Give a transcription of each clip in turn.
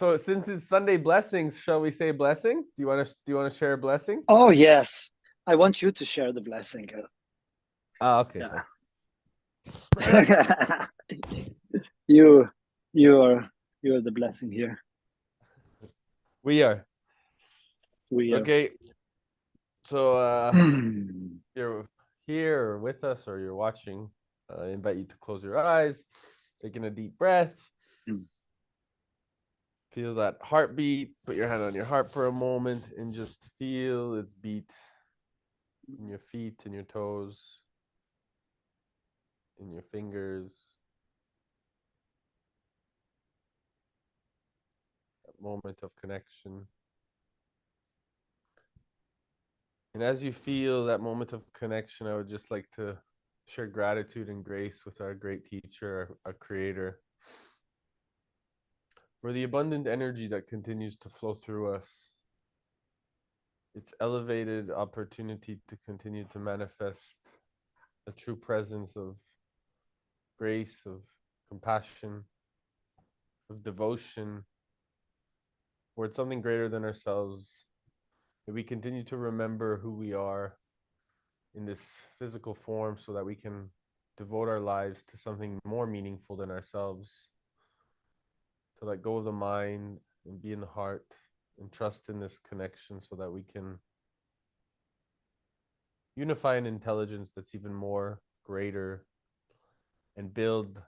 So since it's Sunday blessings, shall we say blessing? Do you want to share a blessing? Oh, yes. I want you to share the blessing. Ah, okay, Yeah. fine. you you are you're the blessing here. We are. We are. Okay. So you're here with us or you're watching. I invite you to close your eyes, taking a deep breath. Feel that heartbeat. Put your hand on your heart for a moment and just feel its beat in your feet, in your toes, in your fingers. That moment of connection. And as you feel that moment of connection, I would just like to share gratitude and grace with our great teacher, our creator, for the abundant energy that continues to flow through us. It's elevated opportunity to continue to manifest a true presence of grace, of compassion, of devotion, towards something greater than ourselves. That we continue to remember who we are in this physical form so that we can devote our lives to something more meaningful than ourselves, to let go of the mind and be in the heart and trust in this connection so that we can unify an intelligence that's even more greater and build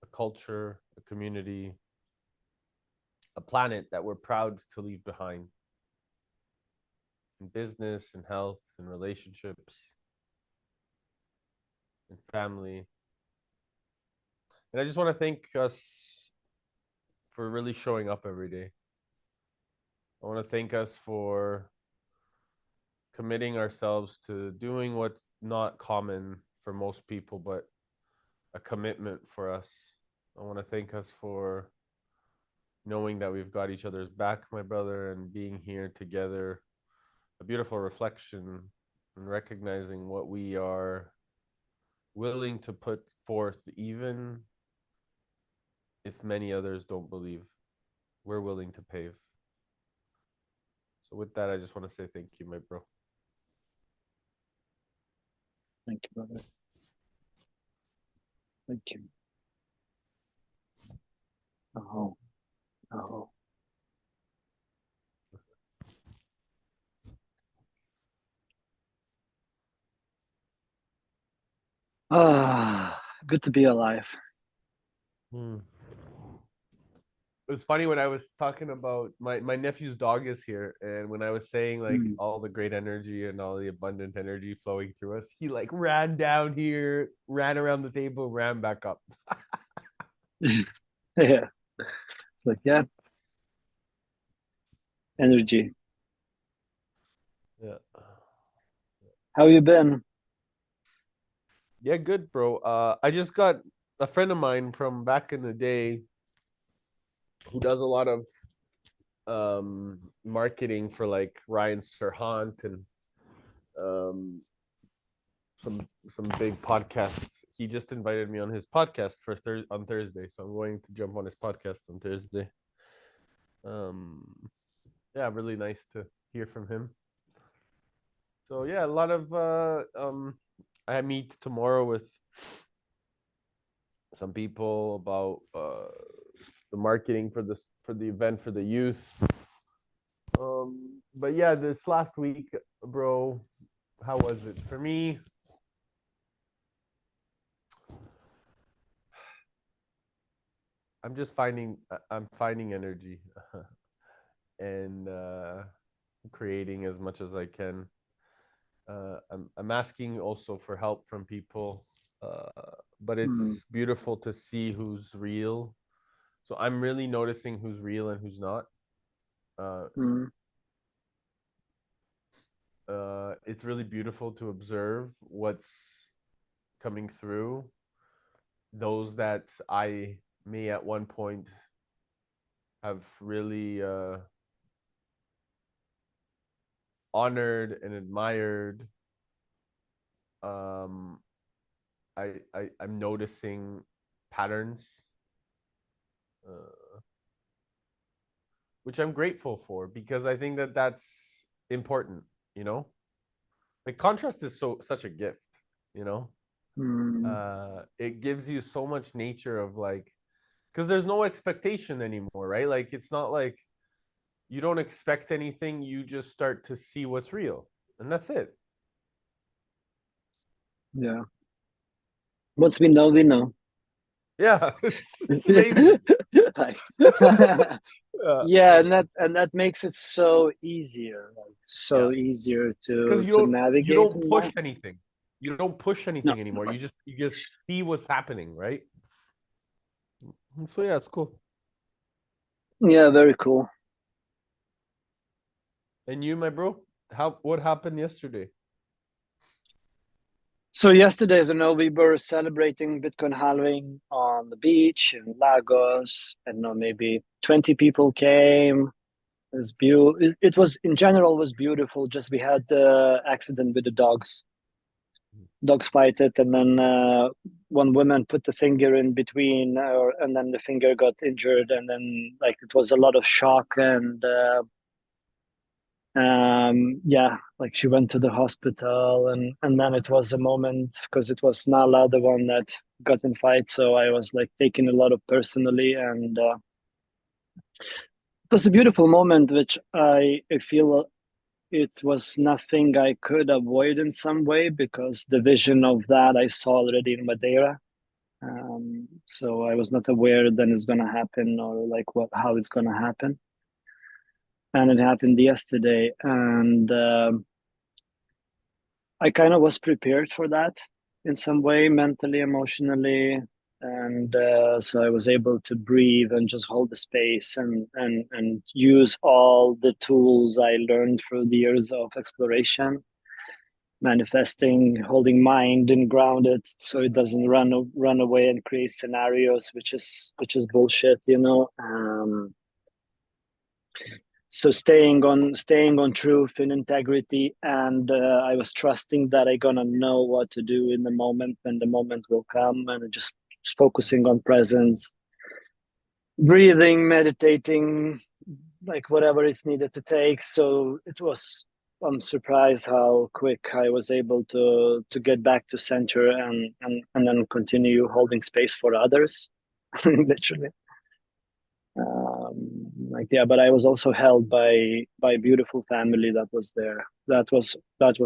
a culture, a community, a planet that we're proud to leave behind in business and health and relationships and family. And I just want to thank us for really showing up every day. I want to thank us for committing ourselves to doing what's not common for most people, but a commitment for us. I want to thank us for knowing that we've got each other's back, my brother, and being here together. A beautiful reflection and recognizing what we are willing to put forth, even if many others don't believe. We're willing to pave. So, with that, I just want to say thank you, my bro. Thank you, brother. Thank you. Oh, oh. Ah, good to be alive. Hmm. It was funny when I was talking about my nephew's dog is here, and when I was saying like Mm. all the great energy and all the abundant energy flowing through us, he like ran down here, ran around the table, ran back up. Yeah. It's like, yeah, energy. Yeah. How you been? Yeah, good, bro. I just got a friend of mine from back in the day who does a lot of marketing for like Ryan Serhant and um some big podcasts. He just invited me on his podcast for on Thursday, so I'm going to jump on his podcast on Thursday. Um, yeah, really nice to hear from him. So yeah, a lot of I meet tomorrow with some people about the marketing for this for the event for the youth. But yeah, this last week, bro, how was it for me? I'm finding energy and creating as much as I can. I'm asking also for help from people, but Mm. it's beautiful to see who's real. So I'm really noticing who's real and who's not. Uh, Mm. it's really beautiful to observe what's coming through. Those that I may at one point have really honored and admired. Um, I'm noticing patterns which I'm grateful for because I think that that's important, like contrast is such a gift, you know Mm, it gives you so much nature of like, because there's no expectation anymore, right? Like it's not like you don't expect anything, you just start to see what's real, and that's it. yeah. Once we know, we know. Yeah, it's amazing. Like, uh, yeah, and that makes it so easier, like yeah, so easier because to you to don't navigate in push life. anything. You don't push No, anything anymore. You just see what's happening, right? So yeah, it's cool. yeah, very cool. And you, my bro, what happened yesterday? So yesterday, as you know, we were celebrating Bitcoin halving on the beach in Lagos, and maybe 20 people came. It was in general was beautiful. Just we had the accident with the dogs. Dogs fight it, and then one woman put the finger in between, and then the finger got injured, and then like it was a lot of shock, and yeah, like she went to the hospital, and then it was a moment because it was Nala, the one that got in fight. So I was like taking a lot of personally, and it was a beautiful moment, which I feel it was nothing I could avoid in some way because the vision of that I saw already in Madeira. So I was not aware then it's gonna happen or like how it's gonna happen, and it happened yesterday, and I kind of was prepared for that in some way, mentally, emotionally, and so I was able to breathe and just hold the space and use all the tools I learned through the years of exploration, manifesting, holding mind and grounded so it doesn't run away and create scenarios, which is bullshit, so staying on truth and integrity, and I was trusting that I gonna know what to do in the moment when the moment will come, and just focusing on presence, breathing, meditating, like whatever is needed to take. So it was, I'm surprised how quick I was able to get back to center, and then continue holding space for others. Literally. Like, yeah, but I was also held by a beautiful family that was there. That was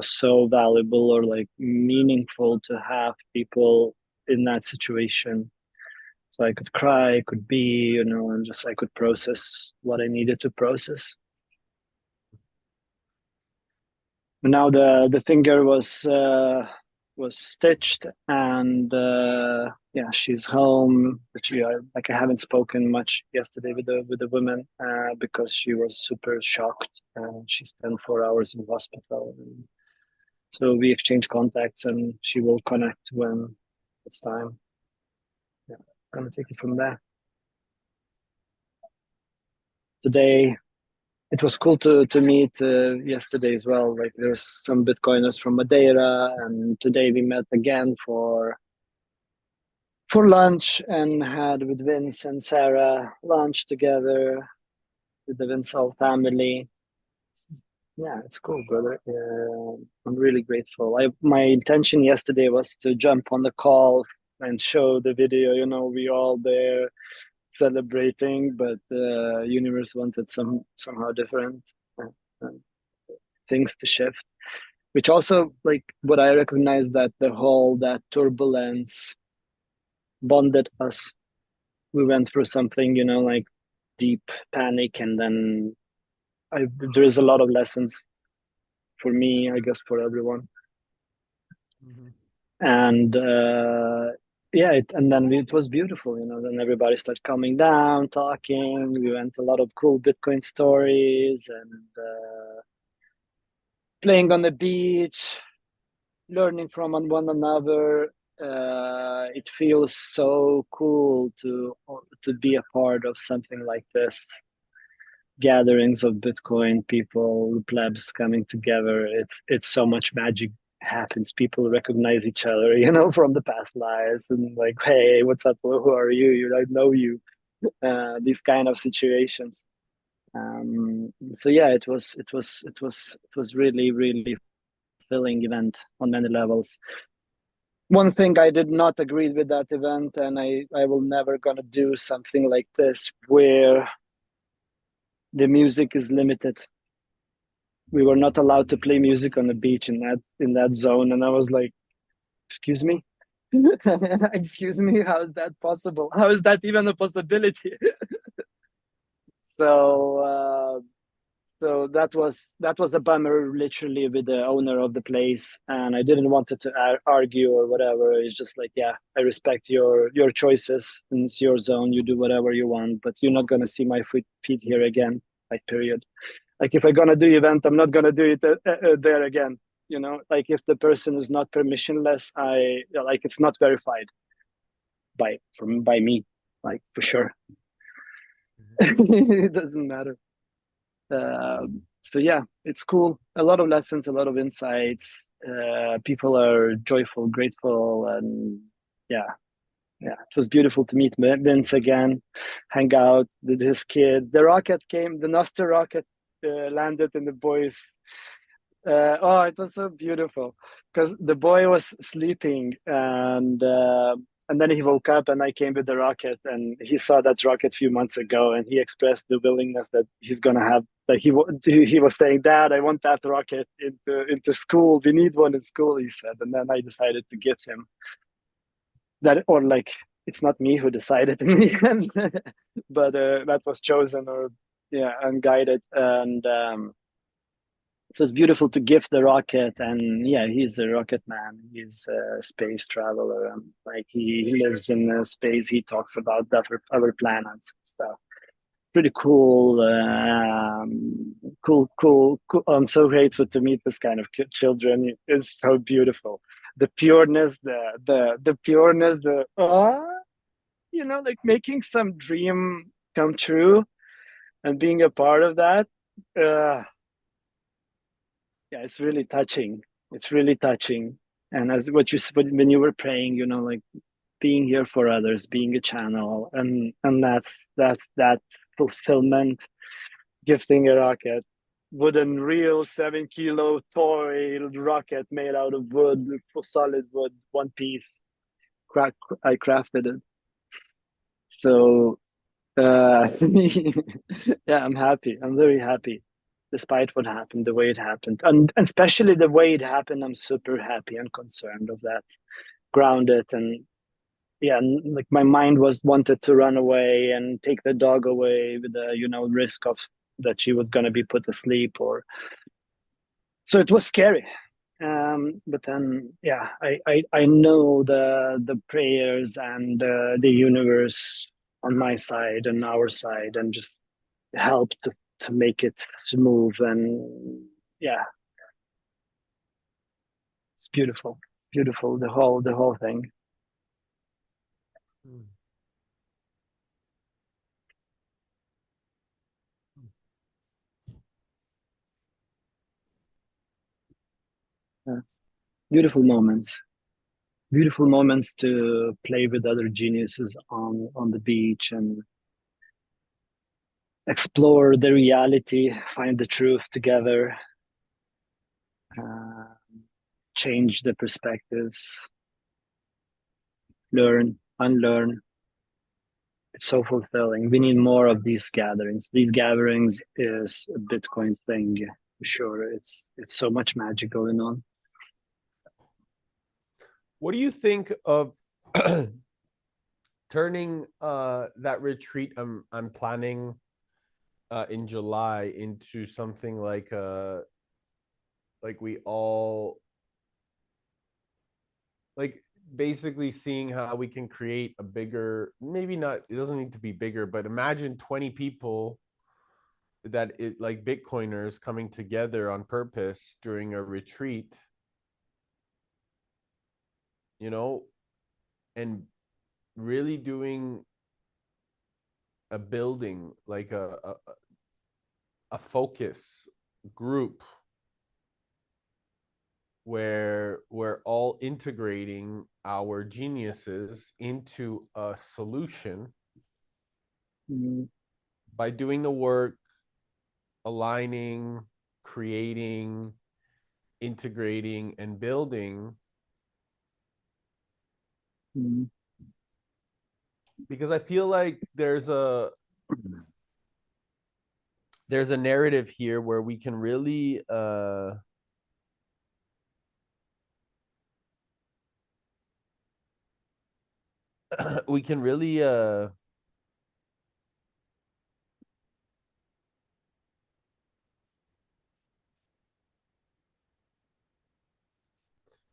so valuable, or like meaningful, to have people in that situation, so I could cry, I could be, and just I could process what I needed to process. Now the finger was stitched, and yeah, she's home. But like, I haven't spoken much yesterday with the woman because she was super shocked. She spent 4 hours in hospital, and so we exchanged contacts, and she will connect when it's time. Yeah, gonna take it from there. Today it was cool to meet yesterday as well. Like, there's some Bitcoiners from Madeira, and today we met again for lunch, and had with Vince and Sarah lunch together with the Vinsal family. It's- yeah, it's cool, brother. I'm really grateful. My intention yesterday was to jump on the call and show the video. We all there celebrating, but the universe wanted somehow different uh, things to shift. Which also, like, what I recognize, that that turbulence bonded us. We went through something, like deep panic, and then there is a lot of lessons for me, I guess for everyone. Mm-hmm. And yeah, and then it was beautiful. Then everybody started coming down, talking. We went a lot of cool Bitcoin stories, and playing on the beach, learning from one another. It feels so cool to be a part of something like this. Gatherings of Bitcoin people, plebs coming together. It's so much magic happens. People recognize each other, from the past lives, and like, hey, what's up? Who are you? I know you. these kind of situations. So yeah, it was really really fulfilling event on many levels. One thing I did not agree with that event, and I will never gonna do something like this where the music is limited. We were not allowed to play music on the beach in that zone, and I was like, excuse me. Excuse me, how is that possible? How is that even a possibility? So so that was a bummer, literally, with the owner of the place, and I didn't want to argue or whatever. It's just like, yeah, I respect your choices, and it's your zone. You do whatever you want, but you're not gonna see my feet here again. Like, period. Like, if I'm gonna do event, I'm not gonna do it there again. You know, like, if the person is not permissionless, I like, it's not verified by me, like, for sure. It doesn't matter. So yeah, it's cool. A lot of lessons, a lot of insights. People are joyful, grateful, and yeah, yeah. It was beautiful to meet Vince again, hang out with his kids. The rocket came, the Nostra rocket landed in the boys. Oh, it was so beautiful because the boy was sleeping, and then he woke up, and I came with the rocket, and he saw that rocket a few months ago, and he expressed the willingness that he's gonna have. Like, he was saying, "Dad, I want that rocket into school. We need one in school," he said, and then I decided to get him that, or like, it's not me who decided in the end, but that was chosen, or yeah, and guided, and so it's beautiful to gift the rocket. And yeah, he's a rocket man, he's a space traveler, and like, he lives in space, he talks about other planets and stuff. Pretty cool. Cool. I'm so grateful to meet this kind of children. It's so beautiful. The pureness, the pureness, the like, making some dream come true and being a part of that. uh, yeah, it's really touching. It's really touching. And as what you said when you were praying, like, being here for others, being a channel, and that's that fulfillment. Gifting a rocket, wooden, real 7 kilo toy rocket made out of wood, for solid wood, one piece. I crafted it. So yeah, I'm happy. I'm very happy, despite what happened, the way it happened, and especially the way it happened. I'm super happy and concerned of that, grounded, and yeah, and like, my mind was wanted to run away and take the dog away with the risk of that she was gonna be put asleep, or so it was scary. But then, yeah, I know the prayers and the universe on my side and our side, and just help to make it smooth. And yeah, it's beautiful, beautiful, the whole thing. Mm. Yeah. Beautiful moments, beautiful moments to play with other geniuses on the beach, and explore the reality, find the truth together, uh, change the perspectives, learn, unlearn. It's so fulfilling. We need more of these gatherings. These gatherings is a Bitcoin thing, for sure. It's so much magic going on. What do you think of turning that retreat I'm planning in July into something like we all like basically seeing how we can create a bigger, maybe not, it doesn't need to be bigger, but imagine 20 people that it like Bitcoiners coming together on purpose during a retreat, you know, and really doing a building like a focus group where we're all integrating our geniuses into a solution Mm, by doing the work, aligning, creating, integrating, and building. mm, Because I feel like there's a narrative here where we can really we can really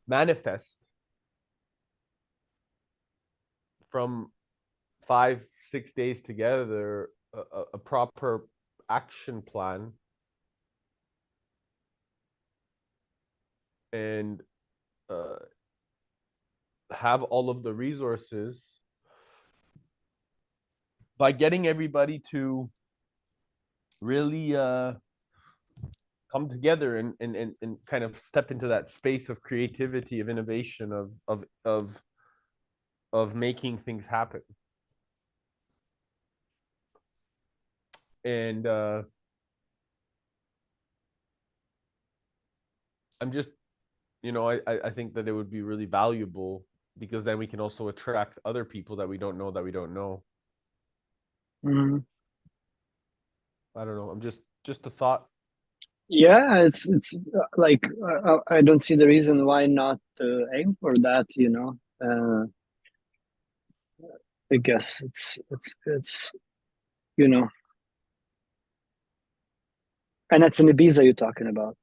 manifest from 5 6 days together a proper action plan and uh, have all of the resources by getting everybody to really come together and kind of step into that space of creativity, of innovation, of making things happen. And I'm just, I think that it would be really valuable because then we can also attract other people that we don't know that we don't know. mm. I don't know. I'm just a thought. Yeah, it's like I don't see the reason why not aim for that, you know. I guess it's you know, and that's in Ibiza you're talking about.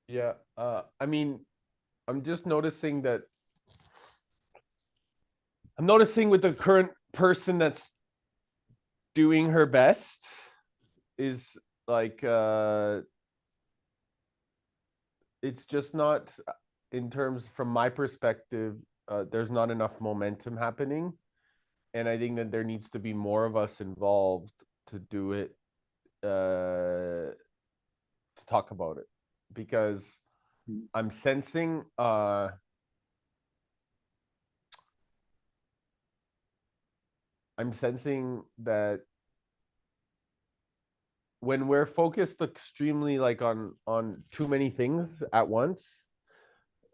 Yeah. I mean, I'm just noticing that I'm noticing with the current person that's doing her best is like it's just not in terms from my perspective there's not enough momentum happening, and I think that there needs to be more of us involved to do it, to talk about it, because I'm sensing that when we're focused extremely like on too many things at once,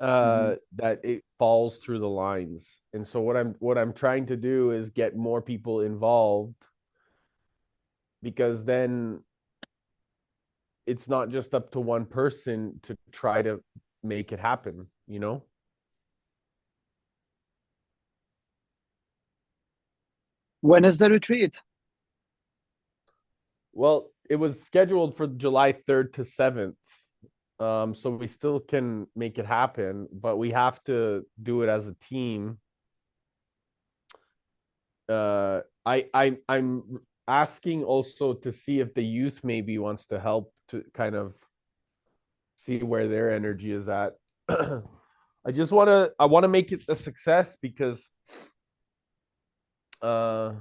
Mhm. that it falls through the lines. And so what I'm trying to do is get more people involved, because then it's not just up to one person to try to make it happen. When is the retreat? Well, it was scheduled for July 3rd to 7th. So we still can make it happen, but we have to do it as a team. I'm asking also to see if the youth maybe wants to help to kind of see where their energy is at. I want to make it a success because uh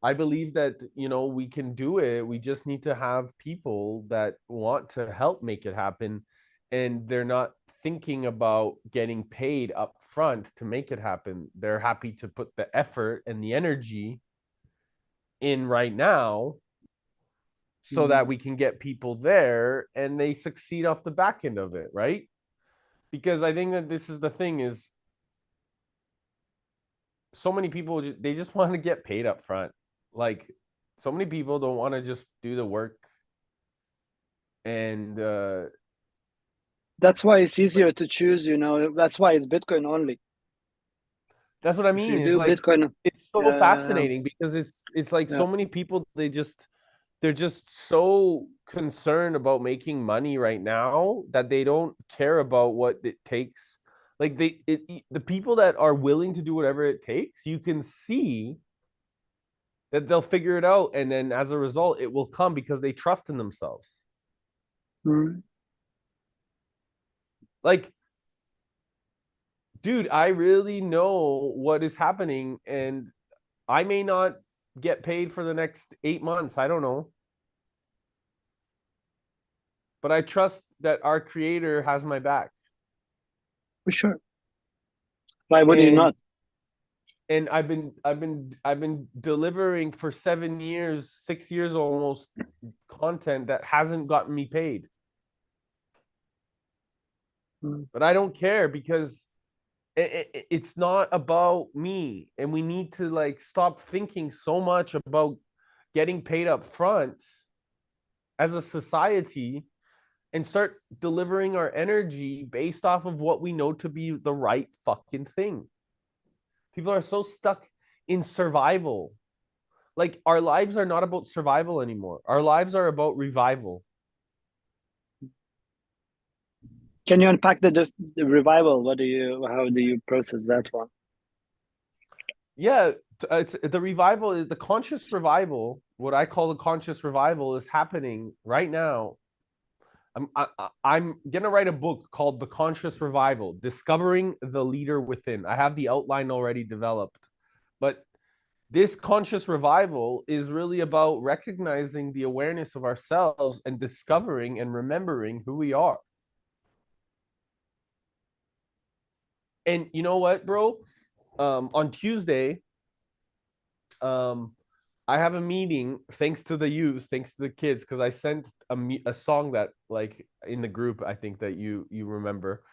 I believe that we can do it. We just need to have people that want to help make it happen, and they're not thinking about getting paid up front to make it happen. They're happy to put the effort and the energy in right now so that Mm. we can get people there and they succeed off the back end of it, right? Because I think that this is the thing is so many people they just want to get paid up front. Like so many people don't want to just do the work and That's why it's like easier to choose, you know. That's why it's Bitcoin only. that's what I If mean you is do like Bitcoin, it's so yeah, fascinating because it's like yeah. so many people they're just so concerned about making money right now that they don't care about what it takes. Like the people that are willing to do whatever it takes, you can see that they'll figure it out, and then as a result it will come because they trust in themselves. Mm. Like, dude, I really know what is happening, and I may not get paid for the next 8 months. I don't know. But I trust that our creator has my back. For sure. Why would you And not? and I've been delivering for 7 years, 6 years almost, content that hasn't gotten me paid. Mm. But I don't care because it's not about me, and we need to like stop thinking so much about getting paid up front as a society and start delivering our energy based off of what we know to be the right fucking thing. People are so stuck in survival. Like our lives are not about survival anymore. Our lives are about revival. Can you unpack the revival? How do you process that one? Yeah, it's the revival is the conscious revival. What I call the conscious revival is happening right now. I'm gonna write a book called The Conscious Revival: Discovering the Leader Within. I have the outline already developed, but this conscious revival is really about recognizing the awareness of ourselves and discovering and remembering who we are. And you know what, bro? On Tuesday, um, I have a meeting thanks to the youth, thanks to the kids, because I sent a song that like in the group. I think that you remember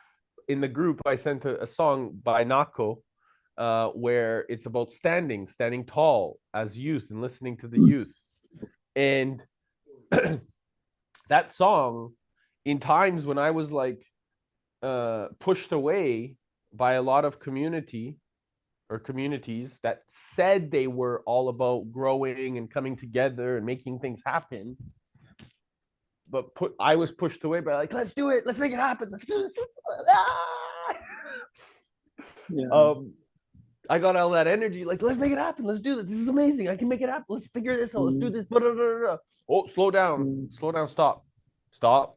in the group. I sent a song by Nako, where it's about standing tall as youth and listening to the youth. And that song, in times when I was like pushed away by a lot of community or communities that said they were all about growing and coming together and making things happen, but I was pushed away by like, let's do it, let's make it happen, let's do this. Yeah. I got all that energy, like, let's make it happen, let's do this, this is amazing, I can make it happen, let's figure this out, let's do this. Oh, slow down, stop, stop,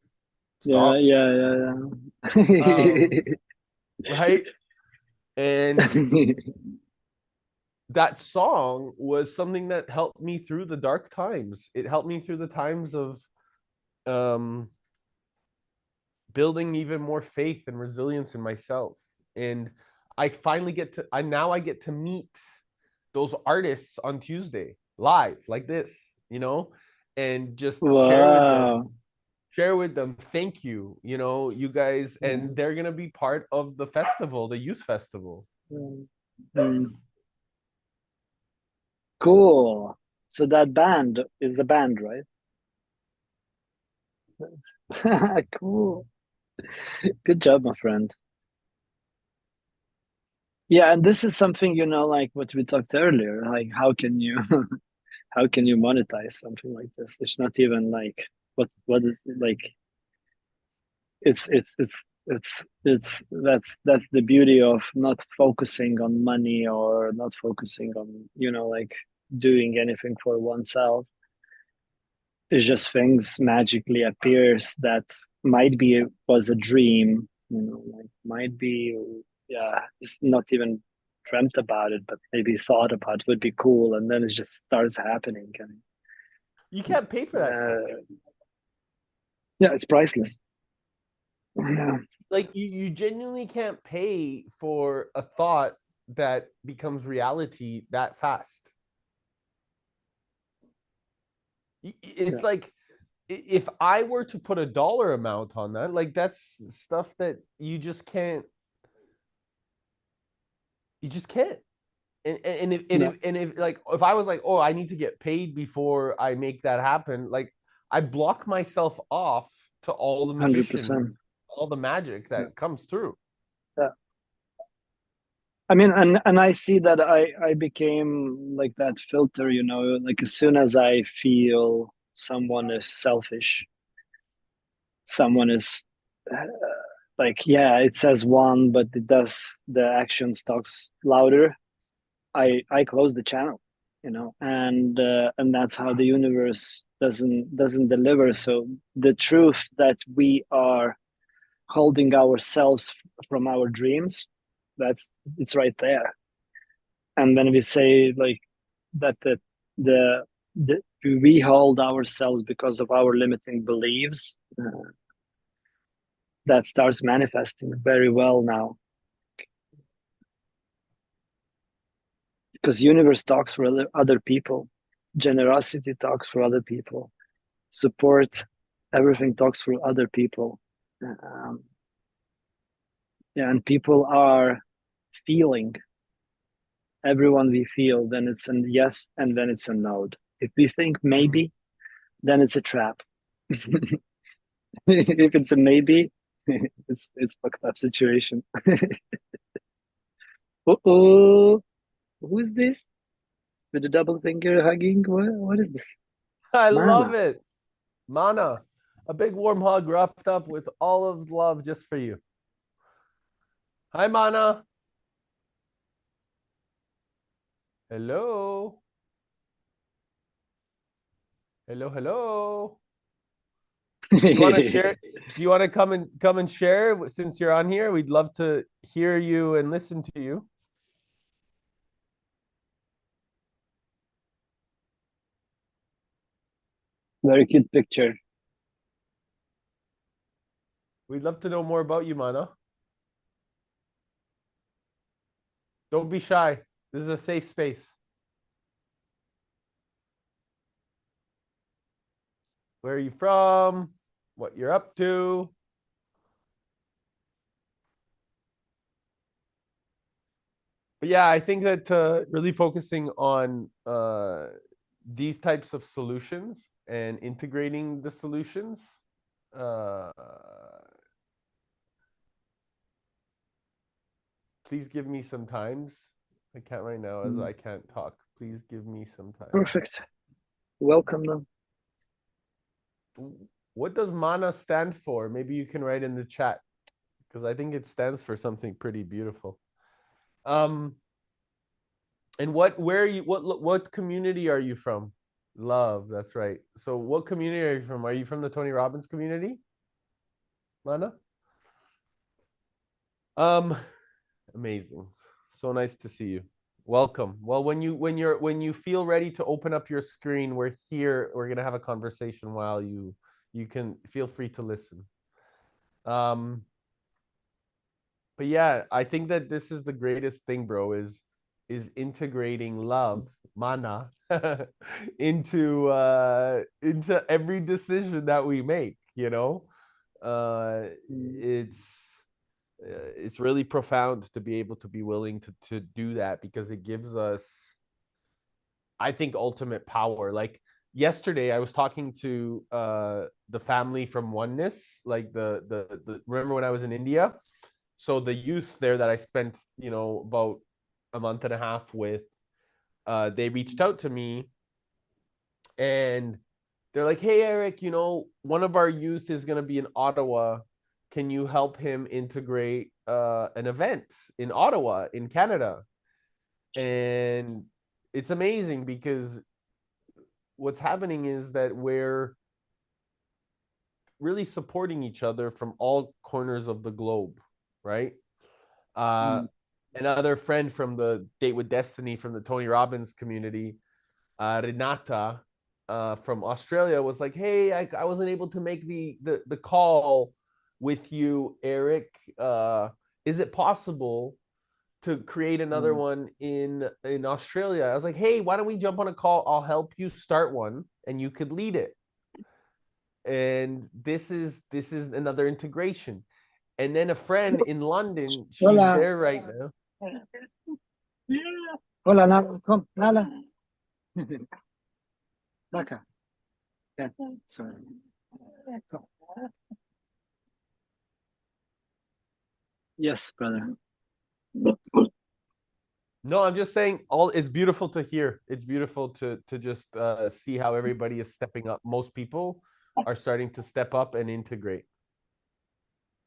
Yeah, stop. yeah, yeah, Right. And that song was something that helped me through the dark times. It helped me through the times of um building even more faith and resilience in myself. And I finally get to I get to meet those artists on Tuesday live like this, and just Wow. share with them, thank you, you guys, and they're going to be part of the festival, the youth festival. Mm. Cool. So that band is the band, right? Cool. Good job, my friend. Yeah, and this is something, like what we talked earlier, like how can you how can you monetize something like this? It's not even like what is like it's that's the beauty of not focusing on money or not focusing on, like doing anything for oneself. It's just things magically appears that might be was a dream, like might be, yeah, it's not even dreamt about it, but maybe thought about it would be cool, and then it just starts happening. And You can't pay for that stuff. Yeah, it's priceless. Yeah. Like you genuinely can't pay for a thought that becomes reality that fast. Yeah. It's like if I were to put a dollar amount on that, like that's stuff that you just can't. And if like if I was like, oh, I need to get paid before I make that happen, like I block myself off to all the magician, 100%. all the magic Yeah. that comes through. Yeah. I mean, and I see that I became like that filter, like as soon as I feel someone is selfish, someone is like, yeah, it says one, but it does the action talks louder. I close the channel, and that's how the universe doesn't deliver. So the truth that we are holding ourselves from our dreams, it's right there. And when we say like that the, the we hold ourselves because of our limiting beliefs, that starts manifesting very well now. because universe talks for other people, generosity talks for other people, support, everything talks for other people. um, yeah, and people are feeling, everyone we feel, then it's a yes and then it's a no. If we think maybe, then it's a trap. If it's a maybe, it's fucked up situation. Uh-oh, who's this with the double finger hugging? What is this? I love Mana. it. Mana, a big warm hug wrapped up with all of love just for you. Hi, Mana. Hello. Hello, hello. Do you want to share? Do you want to come and share since you're on here? We'd love to hear you and listen to you. Very cute picture. We'd love to know more about you, Mana. Don't be shy. This is a safe space. Where are you from? What you're up to? But yeah, I think that really focusing on these types of solutions and integrating the solutions please give me some times. I can't right now as I can't talk. Please give me some time. Perfect. Welcome them. What does mana stand for? Maybe you can write in the chat because I think it stands for something pretty beautiful. And where are you, what community are you from? Love, that's right. So what community are you from? Are you from the Tony Robbins community? Mana? Amazing. So nice to see you. Welcome. Well, when you feel ready to open up your screen, we're here. We're gonna have a conversation while you can feel free to listen. But yeah, I think that this is the greatest thing, bro, is integrating love, mana, into every decision that we make, you know? It's really profound to be able to be willing to do that because it gives us, I think, ultimate power. Like yesterday I was talking to the family from Oneness, like the remember when I was in India? So the youth there that I spent, about a month and a half with, they reached out to me and they're like, "Hey Eric, one of our youth is going to be in Ottawa. Can you help him integrate an event in Ottawa in Canada?" And it's amazing because what's happening is that we're really supporting each other from all corners of the globe, right? Another friend from the Date with Destiny from the Tony Robbins community, Renata, from Australia, was like, "Hey, I wasn't able to make the call with you, Eric. Is it possible to create another one in Australia?" I was like, "Hey, why don't we jump on a call? I'll help you start one, and you could lead it." And this is another integration. And then a friend in London, she's Hola. there right now. Hola, Nala. Come, Nala. Baka. Yeah, sorry. Come. Yes, brother. No, I'm just saying, it's beautiful to hear. It's beautiful to just see how everybody is stepping up. Most people are starting to step up and integrate.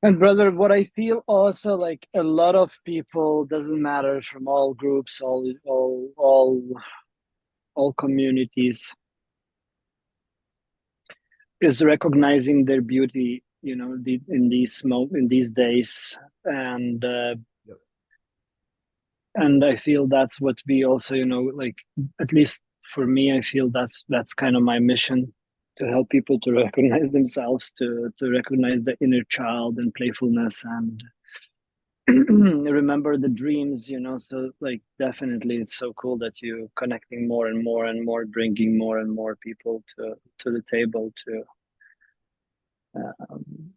And brother, what I feel also, like a lot of people, doesn't matter, from all groups, all communities, is recognizing their beauty, in these days, and Yep. and I feel that's what we also, like, at least for me, I feel that's kind of my mission, to help people to recognize themselves, to recognize the inner child and playfulness, remember the dreams, so like definitely it's so cool that you connecting more and more and more, bringing more and more people to the table to um,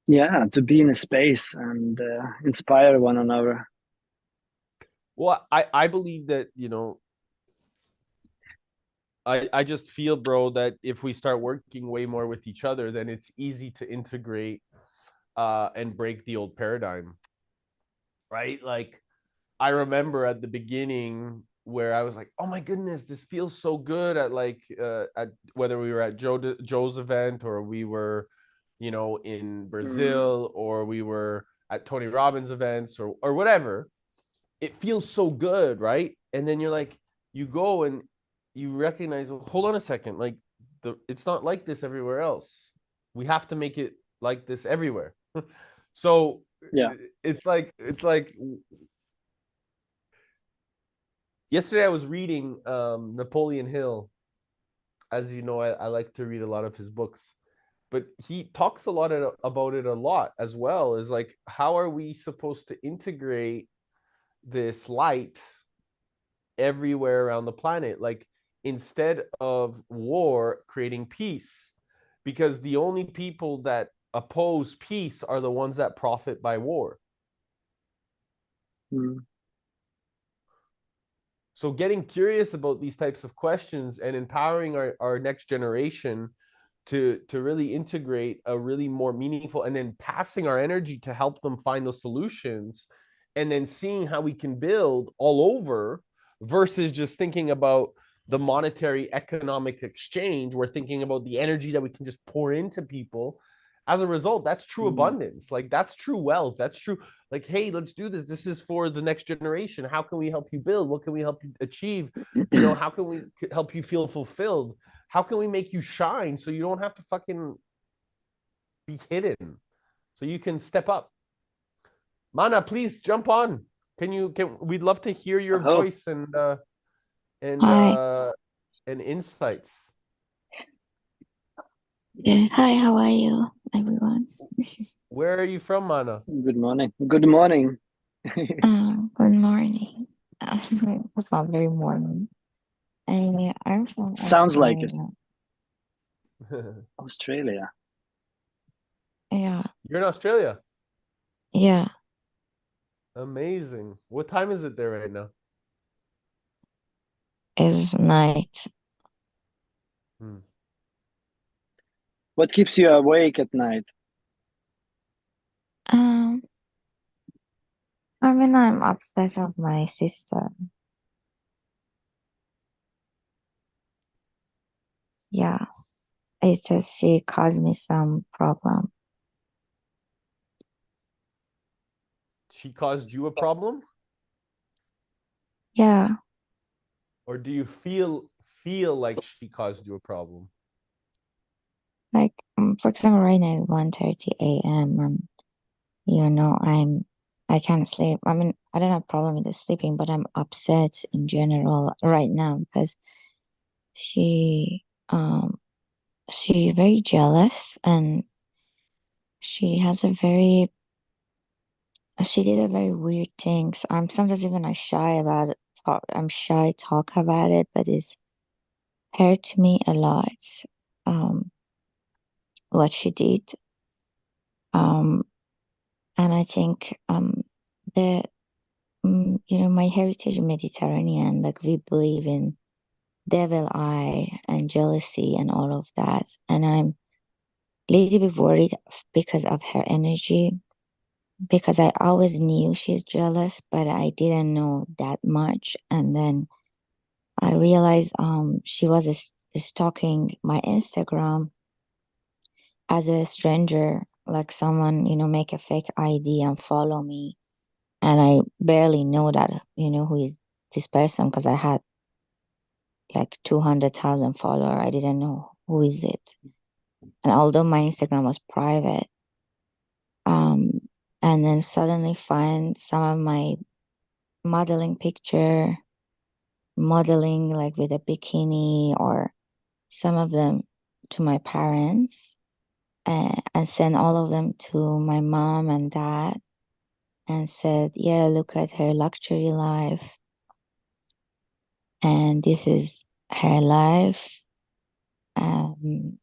yeah, to be in a space and inspire one another. Well, I believe that, I just feel, bro, that if we start working way more with each other, then it's easy to integrate and break the old paradigm, right? Like, I remember at the beginning where I was like, "Oh my goodness, this feels so good," at like at whether we were at Joe's event, or we were, in Mm, Brazil, or we were at Tony Robbins events, or whatever. It feels so good, right? And then you're like, you go and you recognize, well, hold on a second, like it's not like this everywhere else. We have to make it like this everywhere. So yeah. it's like yesterday I was reading Napoleon Hill. As you know, I like to read a lot of his books, but he talks a lot about it a lot as well. Is like, how are we supposed to integrate this light everywhere around the planet? Like, instead of war, creating peace, because the only people that oppose peace are the ones that profit by war. Mm. So getting curious about these types of questions and empowering our next generation to really integrate a really more meaningful, and then passing our energy to help them find those solutions, and then seeing how we can build all over, versus just thinking about the monetary economic exchange. We're thinking about the energy that we can just pour into people. As a result, that's true Mm. abundance. Like, that's true wealth. That's true. Like, hey, let's do this. This is for the next generation. How can we help you build? What can we help you achieve? How can we help you feel fulfilled? How can we make you shine so you don't have to fucking be hidden? So you can step up. Mana, please jump on. Can we'd love to hear your Oh, voice and Hi. uh and insights. Yeah. Hi, how are you, everyone? Where are you from, Mana? good morning. Good morning. Good morning. It's not very morning. I'm from Sounds like it. Australia. Australia. Yeah, You're in Australia. yeah, Amazing. What time is it there right now? it's night. Hmm. What keeps you awake at night? Um, I mean, I'm upset of my sister. Yeah, it's just she caused me some problem. She caused you a problem, Yeah, or do you feel like she caused you a problem? like for example, right now it's 1:30 a.m. and I can't sleep. I mean, I don't have problem with the sleeping, but I'm upset in general right now because she um she's very jealous and she has a very she did a very weird thing. So I'm sometimes even I shy about it. I'm shy talk about it, but it's hurt me a lot. Um, what she did. Um, and I think the my heritage Mediterranean, like we believe in devil eye and jealousy and all of that. And I'm a little bit worried because of her energy, because I always knew she's jealous, but I didn't know that much. And then I realized she was stalking my Instagram as a stranger, like someone, make a fake ID and follow me. And I barely know that, who is this person because I had like 200,000 follower. I didn't know who is it. And although my Instagram was private, um, and then suddenly find some of my modeling picture, modeling like with a bikini or some of them to my parents and send all of them to my mom and dad. and said, yeah, look at her luxury life. And this is her life. And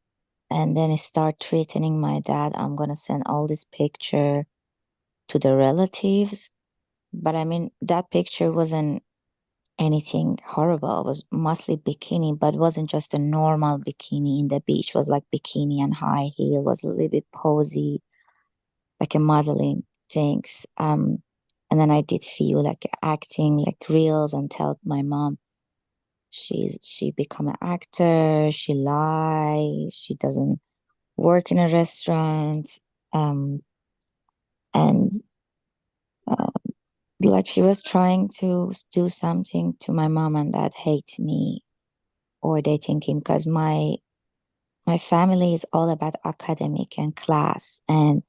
then I start threatening my dad. I'm gonna send all this picture to the relatives. But I mean, that picture wasn't anything horrible. It was mostly bikini, but it wasn't just a normal bikini in the beach. It was like bikini and high heel, it was a little bit posy, like a modeling things. And then I did feel like acting like reels and tell my mom she become an actor, she lies, she doesn't work in a restaurant. And uh, like she was trying to do something to my mom and dad hate me, or they think him, because my family is all about academic and class, and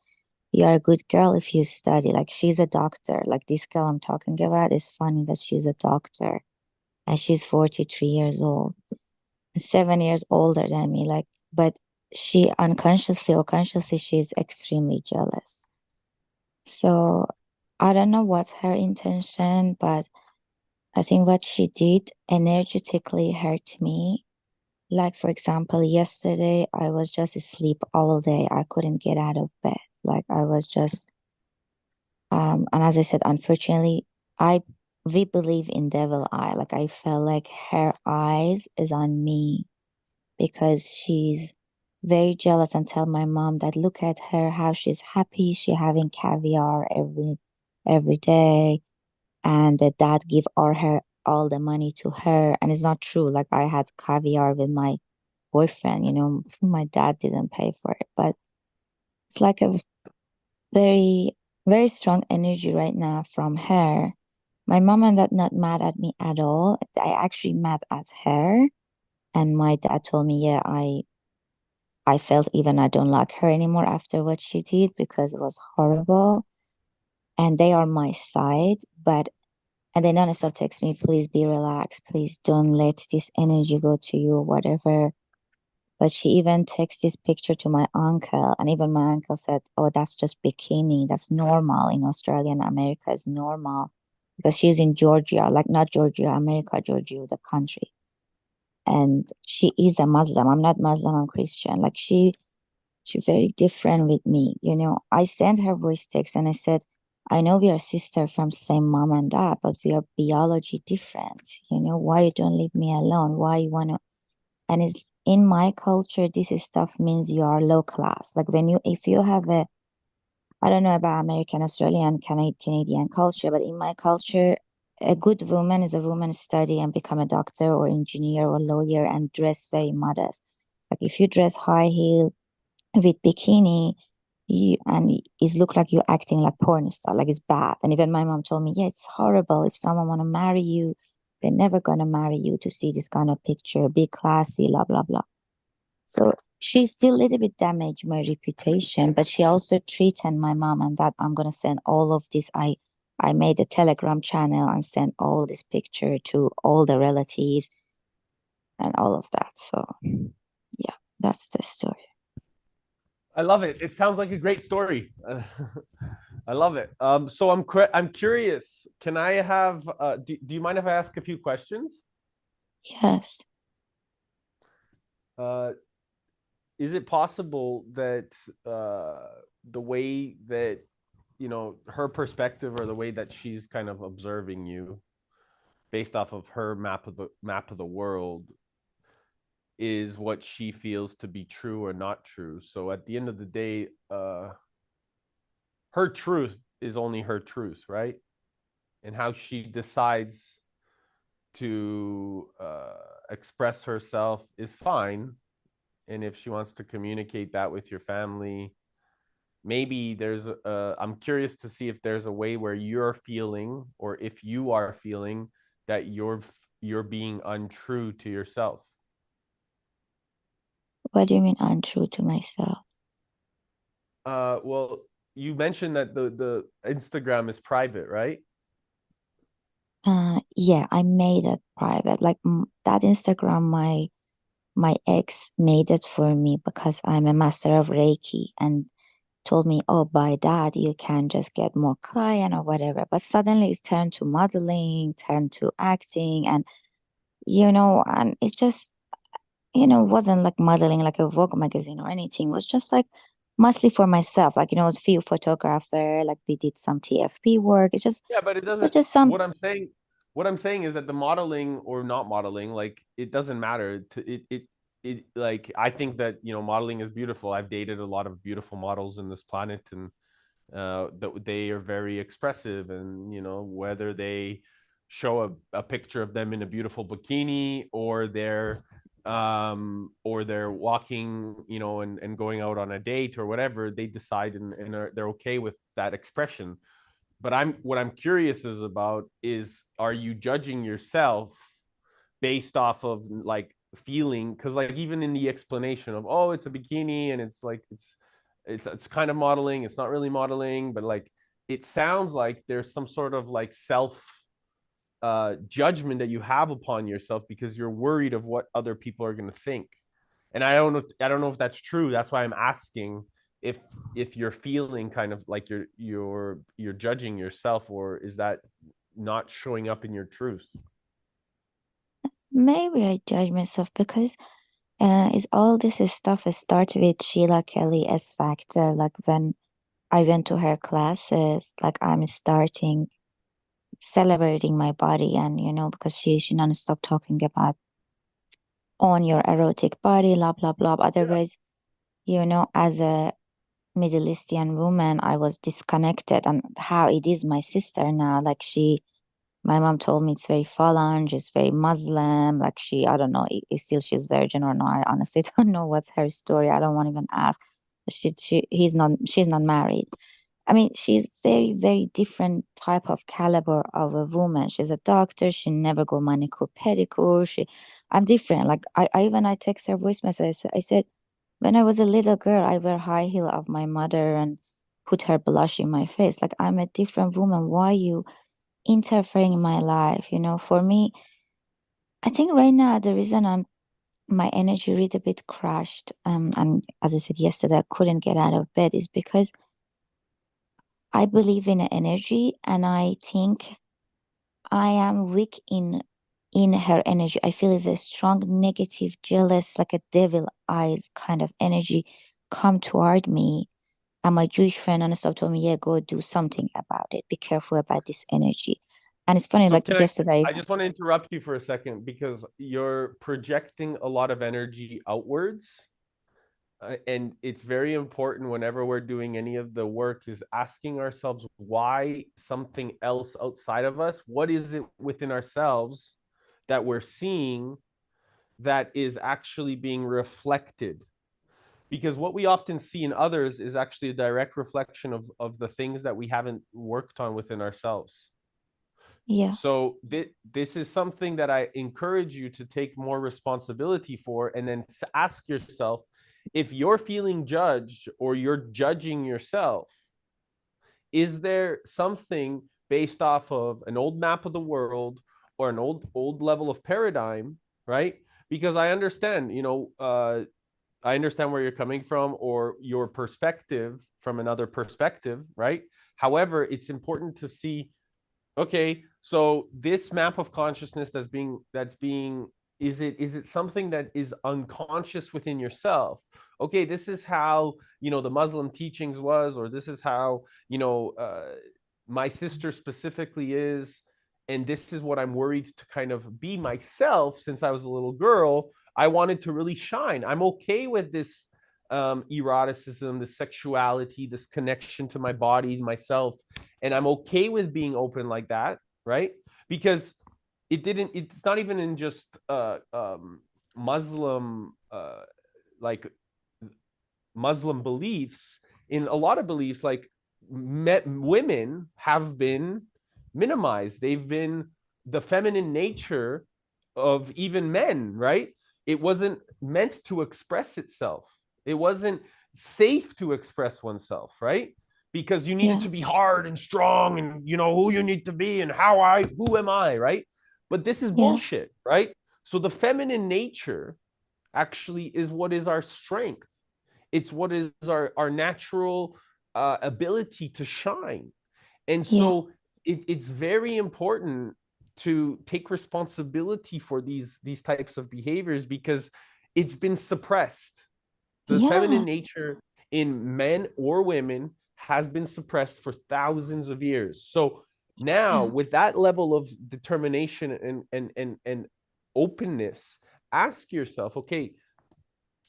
you are a good girl if you study. Like she's a doctor. Like this girl I'm talking about, is funny that she's a doctor and she's 43 years old, 7 years older than me. Like, but she unconsciously or consciously, she's extremely jealous. So I don't know what's her intention, but I think what she did energetically hurt me. Like, for example, yesterday I was just asleep all day. I couldn't get out of bed. Like I was just and as I said, unfortunately, I we believe in devil eye. Like I felt like her eyes is on me because she's very jealous, and tell my mom that look at her, how she's happy, she having caviar every day, and that dad give all the money to her. And it's not true. Like I had caviar with my boyfriend, my dad didn't pay for it. But it's like a very, very strong energy right now from her. My mom and dad not mad at me at all. I actually mad at her. And my dad told me, yeah, I felt even I don't like her anymore after what she did because it was horrible. And they are my side, and they non-stop text me, please be relaxed, please don't let this energy go to you or whatever. But she even texted this picture to my uncle, and even my uncle said, oh, that's just bikini. That's normal in Australia and America, is normal because she's in Georgia, like not Georgia, America, Georgia, the country. And she is a Muslim. I'm not Muslim, I'm Christian. Like she's very different with me. I sent her voice text and I said, I know we are sister from same mom and dad, but we are biology different. Why you don't leave me alone? Why you wanna and it's in my culture, this stuff means you are low class. Like if you have I don't know about American, Australian, Canadian culture, but in my culture, a good woman is a woman study and become a doctor or engineer or lawyer and dress very modest. Like if you dress high heel with bikini, and it look like you're acting like porn star, like it's bad. And even my mom told me, yeah, it's horrible. If someone want to marry you, they're never gonna marry you to see this kind of picture, be classy, blah blah blah. So she still a little bit damaged my reputation, but she also threatened my mom and dad. I'm gonna send all of this. I made a Telegram channel and sent all this picture to all the relatives and all of that. So yeah, that's the story. I love it. It sounds like a great story. I love it. So I'm curious. Can I have? Do you mind if I ask a few questions? Yes. Is it possible that the way that her perspective, or the way that she's kind of observing you, based off of her map of the world, is what she feels to be true or not true? So at the end of the day, her truth is only her truth, right? And how she decides to express herself is fine. And if she wants to communicate that with your family, maybe I'm curious to see if there's a way where you're feeling, or if you are feeling, that you're being untrue to yourself. What do you mean untrue to myself? Well, you mentioned that the Instagram is private, right? Yeah, I made it private. Like that Instagram, my ex made it for me because I'm a master of Reiki, and told me, oh, by that you can just get more client or whatever. But suddenly it's turned to modeling, turned to acting, and and it's just, wasn't like modeling like a Vogue magazine or anything. It was just like mostly for myself. Like, a few photographer, like we did some TFP work. Yeah, but it It was doesn't. just some, What I'm saying is that the modeling or not modeling, like it doesn't matter. It like I think that modeling is beautiful. I've dated a lot of beautiful models in this planet, and that they are very expressive, and whether they show a picture of them in a beautiful bikini, or they're walking, and going out on a date or whatever, they decide, and they're okay with that expression. But what I'm curious is about is, are you judging yourself based off of like feeling? Because like even in the explanation of, oh, it's a bikini, and it's like it's kind of modeling, it's not really modeling, but like it sounds like there's some sort of like self judgment that you have upon yourself because you're worried of what other people are going to think. And I don't know if that's true. That's why I'm asking if you're feeling kind of like you're judging yourself, or is that not showing up in your truth? maybe I judge myself because is all this is stuff is start with Sheila Kelly S Factor. Like when I went to her classes, like I'm starting celebrating my body, and because she non-stop talking about on your erotic body, blah blah blah. Yeah. Otherwise, as a Middle Eastern woman, I was disconnected, and how it is my sister now. Like my mom told me it's very Falange, it's very Muslim. Like I don't know, still she's virgin or not. I honestly don't know what's her story. I don't want to even ask. She's not married. I mean, she's very, very different type of caliber of a woman. She's a doctor. She never go manicure, pedicure. I'm different. Like I text her voice message. I said, when I was a little girl, I wear high heel of my mother and put her blush in my face. Like I'm a different woman. Why you interfering in my life? For me, I think right now the reason my energy really a bit crashed, and as I said yesterday, I couldn't get out of bed is because I believe in energy, and I think I am weak in her energy. I feel it's a strong negative, jealous, like a devil eyes kind of energy come toward me. And my Jewish friend and stuff told me, yeah, go do something about it. Be careful about this energy. And it's funny, So like can I yesterday, I just want to interrupt you for a second because you're projecting a lot of energy outwards. And it's very important whenever we're doing any of the work is asking ourselves why something else outside of us, what is it within ourselves that we're seeing that is actually being reflected? Because what we often see in others is actually a direct reflection of the things that we haven't worked on within ourselves. yeah, So this is something that I encourage you to take more responsibility for, and then ask yourself, if you're feeling judged or you're judging yourself, is there something based off of an old map of the world or an old level of paradigm, right? Because I understand, I understand where you're coming from, or your perspective from another perspective, right? However, it's important to see, okay, so this map of consciousness that's being is it something that is unconscious within yourself? Okay, this is how the Muslim teachings was, or this is how my sister specifically is, and this is what I'm worried to kind of be myself. Since I was a little girl, I wanted to really shine. I'm okay with this eroticism, this sexuality, this connection to my body, myself, and I'm okay with being open like that, right? Because it's not even in just Muslim like Muslim beliefs. In a lot of beliefs, like women have been minimized. They've been the feminine nature of even men, right? It wasn't meant to express itself. It wasn't safe to express oneself, right? Because you needed yeah, to be hard and strong, and who you need to be, and who am I, right? But this is yeah, bullshit, right? So the feminine nature actually is what is our strength. It's what is our natural ability to shine. And so it's very important to take responsibility for these types of behaviors, because it's been suppressed. The feminine nature in men or women has been suppressed for thousands of years. So now with that level of determination and openness, ask yourself, okay,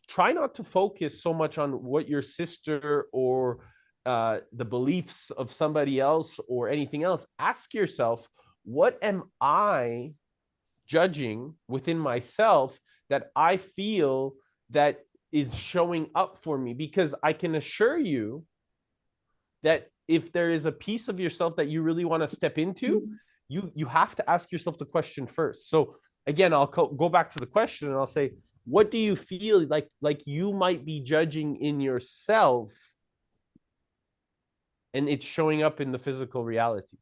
try not to focus so much on what your sister or the beliefs of somebody else or anything else. Ask yourself, what am I judging within myself that I feel that is showing up for me? Because I can assure you that if there is a piece of yourself that you really want to step into, you have to ask yourself the question first. So again, I'll go back to the question and I'll say, what do you feel like you might be judging in yourself and it's showing up in the physical reality?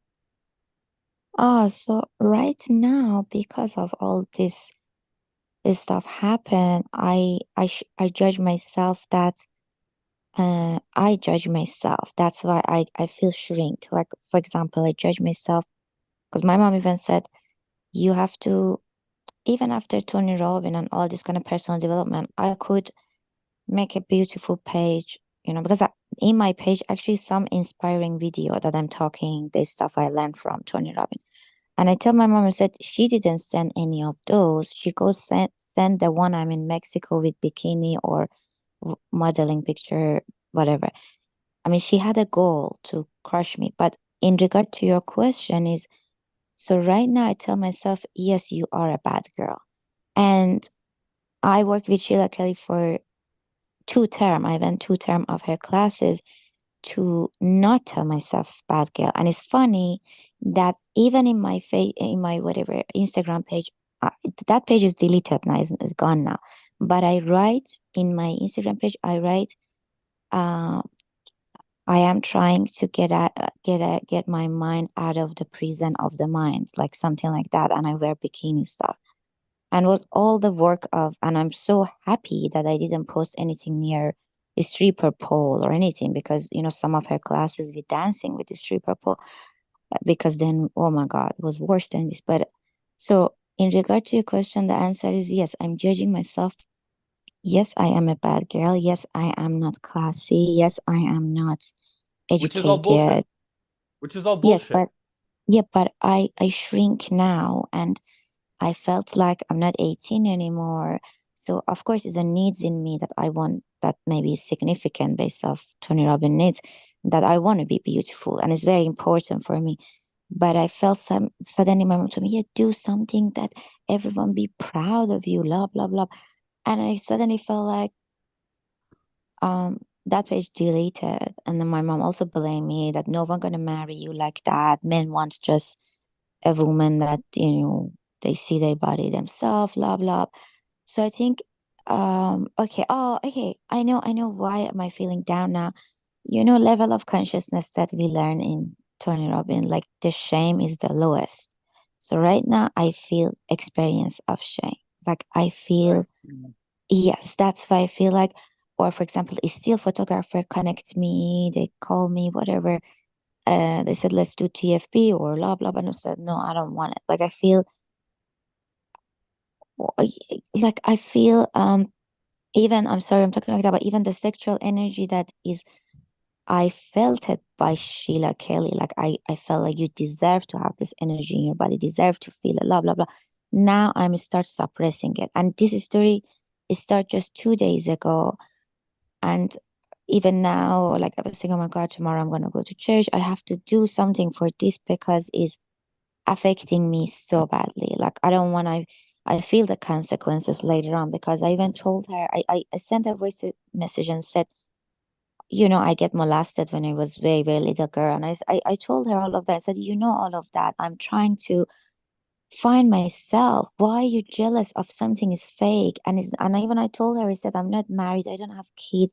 Oh, so right now, because of all this stuff happen, I judge myself that I judge myself. That's why I feel shrink. Like for example, I judge myself because my mom even said you have to, even after Tony Robbins and all this kind of personal development, I could make a beautiful page, because in my page actually some inspiring video that I'm talking this stuff I learned from Tony Robbins. And I tell my mom, I said she didn't send any of those. She goes send the one I'm in Mexico with bikini or modeling picture, whatever. I mean, she had a goal to crush me. But in regard to your question is, so right now I tell myself, yes, you are a bad girl. And I worked with Sheila Kelly for 2 term. I went 2 term of her classes to not tell myself bad girl. And it's funny that even in my in my whatever Instagram page, that page is deleted now, is gone now. But I write in my Instagram page, I write, uh, I am trying to get my mind out of the prison of the mind, like something like that. And I wear bikini stuff. And with all the work of, and I'm so happy that I didn't post anything near the stripper pole or anything, because some of her classes with dancing with the stripper pole, because then oh my God, it was worse than this. But so in regard to your question, the answer is yes, I'm judging myself. Yes, I am a bad girl. Yes, I am not classy. Yes, I am not Which is all bullshit. educated. Which is all Yes, bullshit. but yeah, but I shrink now, and I felt like I'm not 18 anymore. So of course it's a needs in me that I want, that maybe is significant based off Tony Robbins needs, that I want to be beautiful and it's very important for me. But I felt suddenly my mom told me, yeah, do something that everyone be proud of you, blah blah blah. And I suddenly felt like that page deleted. And then my mom also blamed me that no one gonna marry you like that. Men want just a woman that, they see their body themselves, blah blah. So I think okay, oh okay, I know why am I feeling down now. Level of consciousness that we learn in Tony Robbins, like the shame is the lowest. So right now I feel experience of shame. Like I feel, yes, that's why I feel like, or for example, a still photographer connects me, they call me, whatever. They said let's do TFP or blah blah, and I said no, I don't want it. Like I feel, like I feel even, I'm sorry I'm talking like that, but even the sexual energy that is, I felt it by Sheila Kelly. Like I felt like you deserve to have this energy in your body, deserve to feel it, blah blah blah. Now I'm start suppressing it, and this story it started just 2 days ago. And even now, like I was saying, oh my God, tomorrow I'm gonna go to church. I have to do something for this because it's affecting me so badly. Like I don't want to. I feel the consequences later on, because I even told her, I sent her voice message and said, I get molested when I was very, very little girl. And I told her all of that. I said, all of that. I'm trying to find myself. Why are you jealous of something is fake? And even I told her, I said, I'm not married, I don't have kids.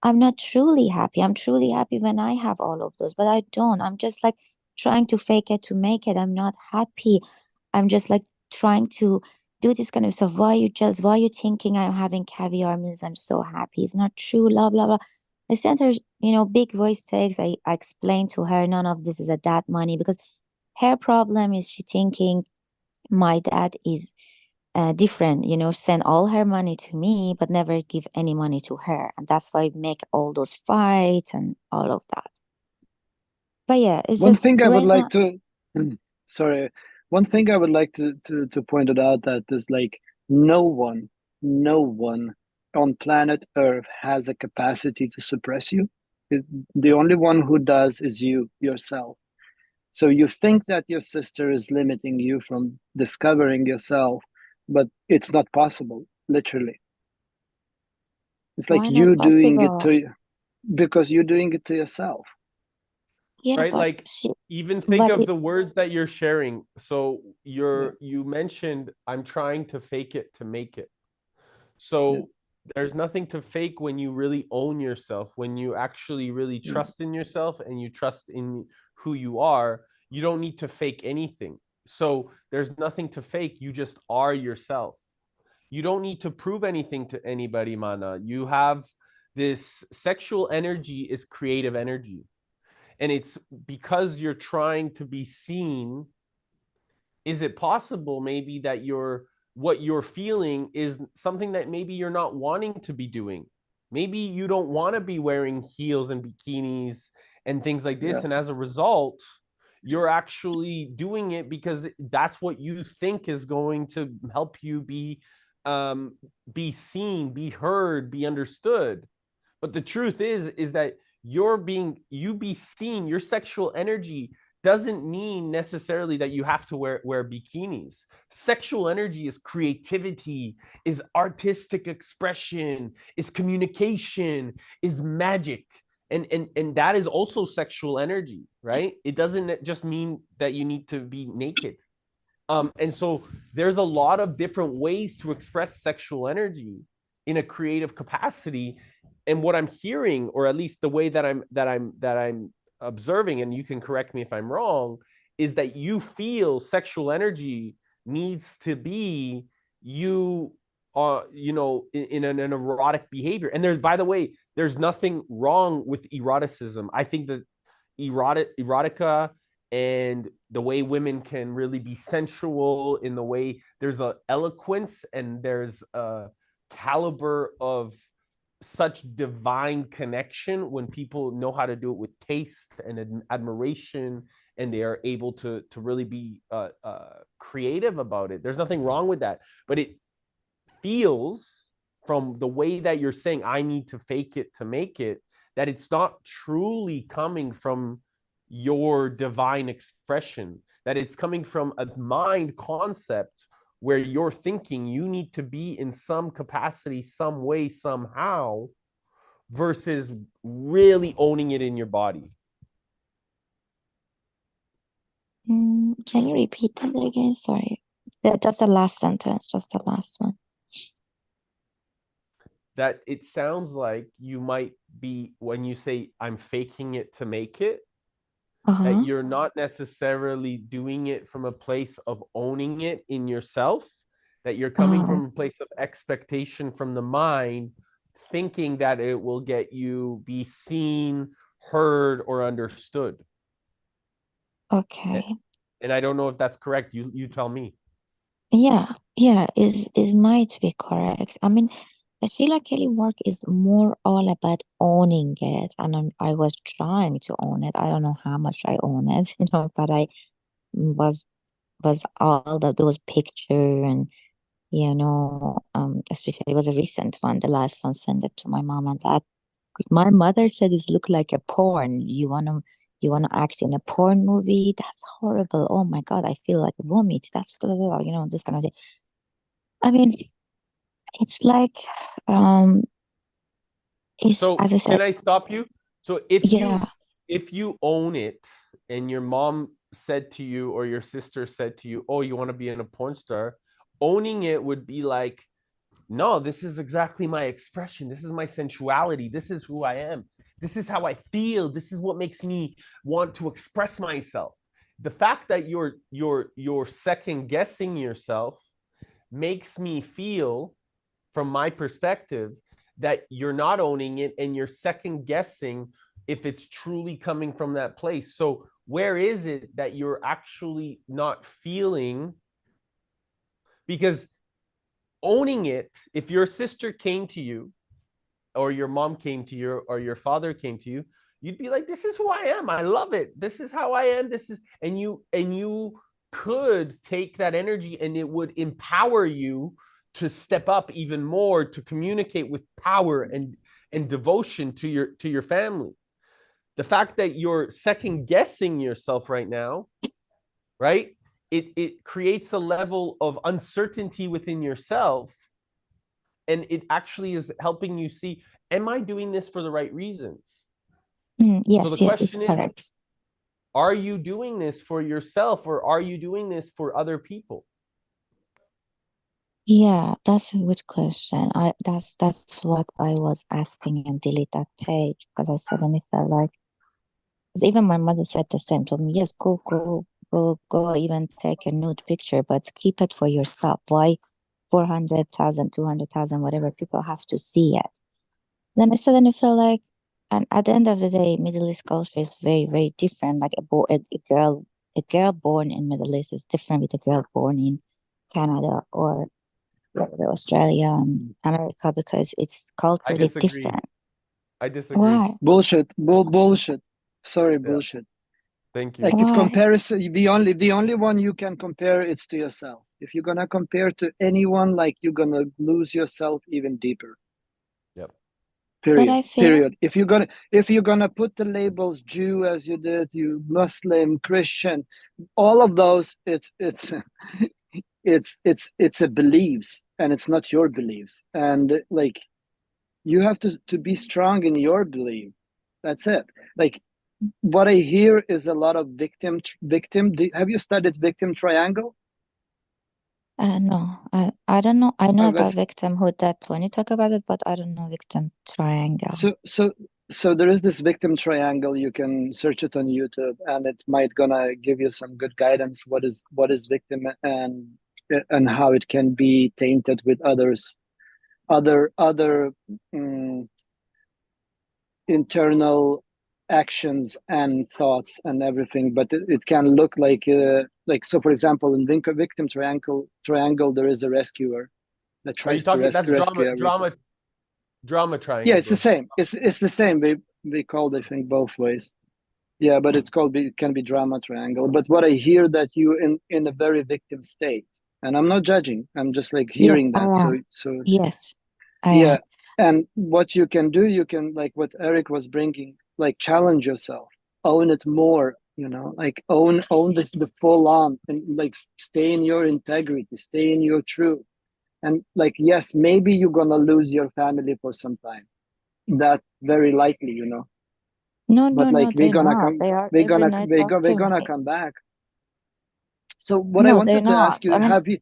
I'm not truly happy. I'm truly happy when I have all of those, but I don't. I'm just like trying to fake it to make it. I'm not happy. I'm just like trying to do this kind of stuff. Why are you jealous? Why are you thinking I'm having caviar means I'm so happy? It's not true, blah blah blah. I sent her, big voice takes. I explained to her none of this is a dad money, because her problem is she thinking my dad is different, send all her money to me, but never give any money to her. And that's why we make all those fights and all of that. But yeah, it's One just thing I would right like now. to, sorry, one thing I would like to point it out that is like no one, no one on planet Earth has a capacity to suppress you. The only one who does is you yourself. So you think that your sister is limiting you from discovering yourself, but it's not possible, literally. It's like Why not you doing it possible? to, because you're doing it to yourself. Yeah, Right? but Like, even think but of it, the words that you're sharing. So Yeah, you mentioned, I'm trying to fake it to make it. yeah, So there's nothing to fake when you really own yourself, when you actually really yeah, trust in yourself and you trust in who you are. You don't need to fake anything. So there's nothing to fake. You just are yourself. You don't need to prove anything to anybody, Mana. You have this sexual energy is creative energy. And it's because you're trying to be seen. Is it possible maybe that what you're feeling is something that maybe you're not wanting to be doing? Maybe you don't want to be wearing heels and bikinis and things like yeah, this, and as a result you're actually doing it because that's what you think is going to help you um be seen, be heard, be understood. But the truth is that you be seen, your sexual energy doesn't mean necessarily that you have to wear bikinis. Sexual energy is creativity, is artistic expression, is communication, is magic. And that is also sexual energy, right? It doesn't just mean that you need to be naked. And so there's a lot of different ways to express sexual energy in a creative capacity. And what I'm hearing, or at least the way that I'm observing, and you can correct me if I'm wrong, is that you feel sexual energy needs to be you in an erotic behavior. And there's, by the way, there's nothing wrong with eroticism. I think that erotica and the way women can really be sensual, in the way there's a eloquence and there's a caliber of such divine connection when people know how to do it with taste and admiration, and they are able to really be creative about it. There's nothing wrong with that, but it feels, from the way that you're saying I need to fake it to make it, that it's not truly coming from your divine expression, that it's coming from a mind concept where you're thinking you need to be in some capacity, some way, somehow, versus really owning it in your body. Can you repeat that again? Sorry. Just the last sentence, just the last one. That it sounds like you might be, when you say I'm faking it to make it, that Uh-huh. you're not necessarily doing it from a place of owning it in yourself, that you're coming Uh-huh. from a place of expectation from the mind, thinking that it will get you be seen, heard, or understood. Okay. And I don't know if that's correct. You tell me. Yeah, yeah, is might be correct. I mean, the Sheila Kelly work is more all about owning it, and I was trying to own it. I don't know how much I own it, but I was all that those picture and especially it was a recent one. The last one sent it to my mom and dad because my mother said it look like a porn. You wanna act in a porn movie? That's horrible. Oh my God, I feel like vomit. That's this kind of thing. I mean, it's like um it's So as I said, can I stop you? So yeah, if you own it, and your mom said to you or your sister said to you, "Oh, you want to be in a porn star," owning it would be like, "No, this is exactly my expression. This is my sensuality. This is who I am. This is how I feel. This is what makes me want to express myself." The fact that you're second guessing yourself makes me feel, from my perspective, that you're not owning it and you're second guessing if it's truly coming from that place. So where is it that you're actually not feeling? Because owning it, if your sister came to you, or your mom came to you, or your father came to you, you'd be like, this is who I am. I love it. This is how I am. This is, and you could take that energy and it would empower you to step up even more, to communicate with power and devotion to your family. The fact that you're second guessing yourself right now, right? It creates a level of uncertainty within yourself, and it actually is helping you see, am I doing this for the right reasons? So Yes, the yeah, it's question is, correct. are you doing this for yourself, or are you doing this for other people? Yeah, that's a good question. That's what I was asking and delete that page because I suddenly felt like, 'cause even my mother said the same, told me, yes, go, even take a nude picture, but keep it for yourself. Why 400,000, 200,000, whatever people have to see it? Then I suddenly feel like, and at the end of the day, Middle East culture is very, very different. Like a girl born in Middle East is different with a girl born in Canada or Australia and America because it's I culturally disagree. different. I disagree. Why? Bullshit. Bullshit. Sorry, Yeah. bullshit. Thank you. Like it's Why? comparison. The only one you can compare it's to yourself. If you're gonna compare to anyone, like you're gonna lose yourself even deeper. Yep. But Period. I feel, Period. If you're gonna put the labels Jew as you did, you Muslim, Christian, all of those, it's it's a beliefs, and it's not your beliefs. And like you have to be strong in your belief. That's it. Like what I hear is a lot of victim. Have you studied victim triangle? no, I don't know. I know about That's victimhood that when you talk about it, but I don't know victim triangle. so there is this victim triangle. You can search it on YouTube, and it might gonna give you some good guidance. What is victim, and how it can be tainted with other internal actions and thoughts and everything. But it can look like, so for example, in victim triangle there is a rescuer that Are you tries to talking? That's rescue everything. drama triangle. Yeah, it's the Bro. same. It's the same. They called, I think, both ways. Yeah, but it can be drama triangle. But what I hear that you in a very victim state, and I'm not judging. I'm just like Yes, hearing I that. am. So Yes, I yeah, am. and what you can do, you can, like what Eric was bringing, like challenge yourself, own it more. Like own the full on, and like stay in your integrity, stay in your truth. And like, yes, maybe you're gonna lose your family for some time. That very likely. No, But no, like no, they're not. They are every night talk we're to gonna me. come back. So what I No, they're wanted to not. ask you, I mean,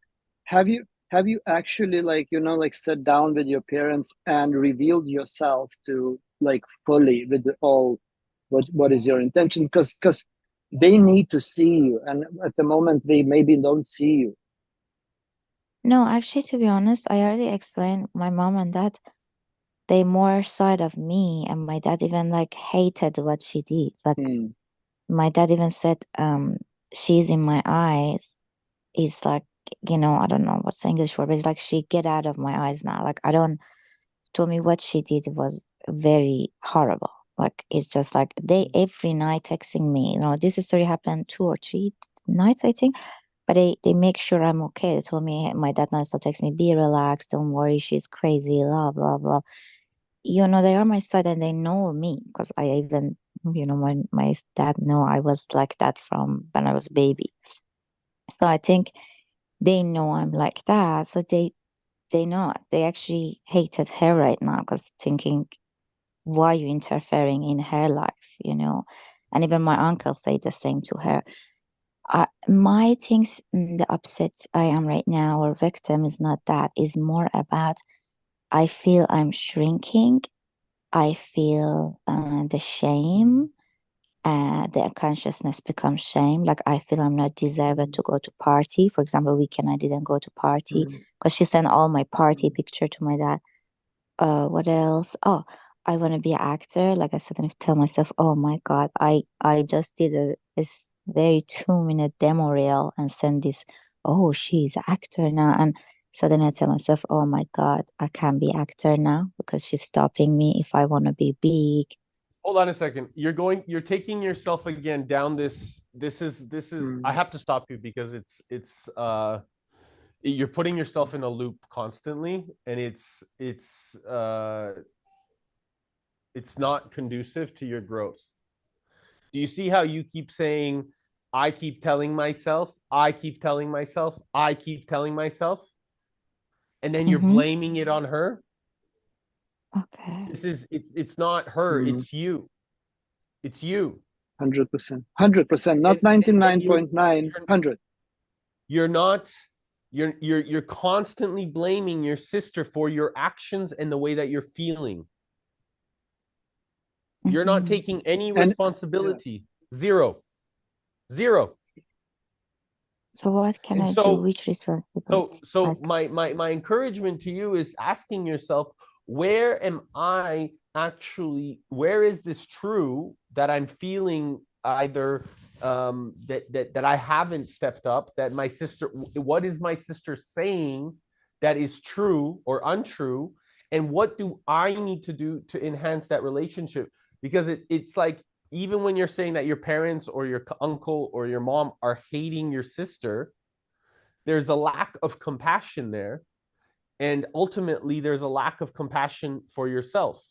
have you actually, like, like sat down with your parents and revealed yourself to, like, fully with all what is your intentions? Because they need to see you, and at the moment they maybe don't see you. no, actually, to be honest, I already explained my mom and dad, they more side of me, and my dad even like hated what she did. Like Hmm. my dad even said, she's in my eyes. Is like, I don't know what's the English word, but it's like she get out of my eyes now. Like I don't told me what she did was very horrible. Like it's just like they every night texting me, this story happened 2 or 3 nights, I think. But they make sure I'm okay. They told me my dad now still text me, be relaxed, don't worry, she's crazy, blah blah blah. They are on my side and they know me because I even, my dad know I was like that from when I was a baby. So I think they know I'm like that. So they know they actually hated her right now because thinking, why are you interfering in her life? And even my uncle said the same to her. My things, the upset I am right now or victim is not that, is more about I feel I'm shrinking. I feel the shame, the consciousness becomes shame. Like I feel I'm not deserved to go to party. For example, weekend I didn't go to party because she sent all my party picture to my dad. What else? Oh, I want to be an actor, like I suddenly tell myself, oh my God, I just did this very 2 minute demo reel and send this, oh, she's an actor now. And suddenly I tell myself, oh my God, I can't be actor now because she's stopping me if I want to be big. Hold on a second. You're taking yourself again down this is I have to stop you because you're putting yourself in a loop constantly, and it's not conducive to your growth. Do you see how you keep saying, I keep telling myself, I keep telling myself, I keep telling myself, and then you're blaming it on her? Okay. It's not her, it's you. It's you. 100%. 100%, not And 99.9, 100. You're not you're constantly blaming your sister for your actions and the way that you're feeling. You're not taking any responsibility. Zero. So what can I do? Which responsibility? So my encouragement to you is asking yourself, where am I actually, where is this true that I'm feeling either that I haven't stepped up, that my sister, what is my sister saying that is true or untrue, and what do I need to do to enhance that relationship? Because it's like, even when you're saying that your parents or your uncle or your mom are hating your sister, there's a lack of compassion there. And ultimately, there's a lack of compassion for yourself,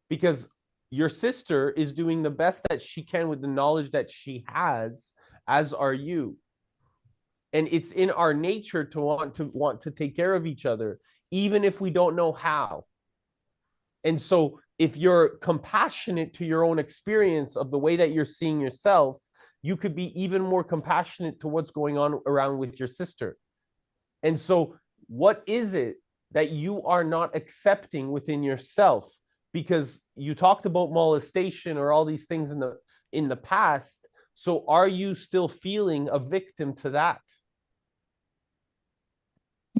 because your sister is doing the best that she can with the knowledge that she has, as are you. And it's in our nature to want to take care of each other, even if we don't know how. And so if you're compassionate to your own experience of the way that you're seeing yourself, you could be even more compassionate to what's going on around with your sister. And so what is it that you are not accepting within yourself? Because you talked about molestation or all these things in the past. So are you still feeling a victim to that?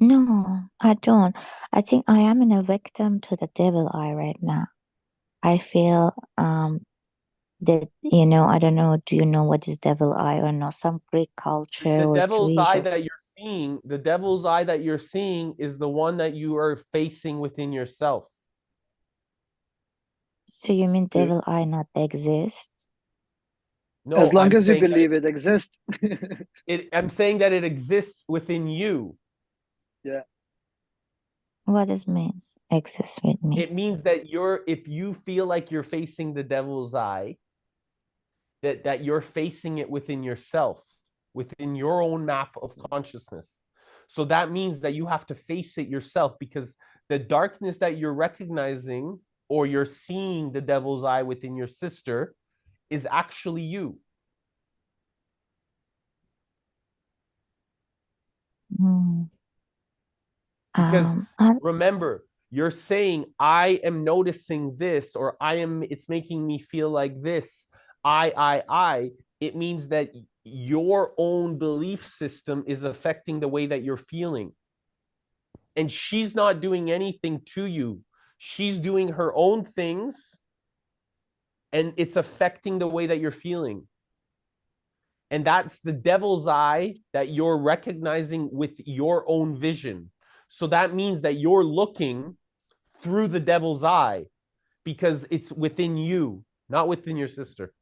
No, I don't. I think I am in a victim to the devil eye right now. I feel that, I don't know, do you know what is devil eye or no? Some Greek culture The or devil's Jewish eye or that you're seeing, the devil's eye that you're seeing is the one that you are facing within yourself. so you mean devil eye not exists? No, As long I'm as you saying believe it exists. I'm saying that it exists within you. Yeah. What does means exists with me? It means that if you feel like you're facing the devil's eye, that you're facing it within yourself, within your own map of consciousness. So that means that you have to face it yourself, because the darkness that you're recognizing, or you're seeing the devil's eye within your sister, is actually you. Mm. Because remember, you're saying, I am noticing this, or it's making me feel like this. I. It means that your own belief system is affecting the way that you're feeling. And she's not doing anything to you. She's doing her own things, and it's affecting the way that you're feeling. And that's the devil's eye that you're recognizing with your own vision. So that means that you're looking through the devil's eye, because it's within you, not within your sister.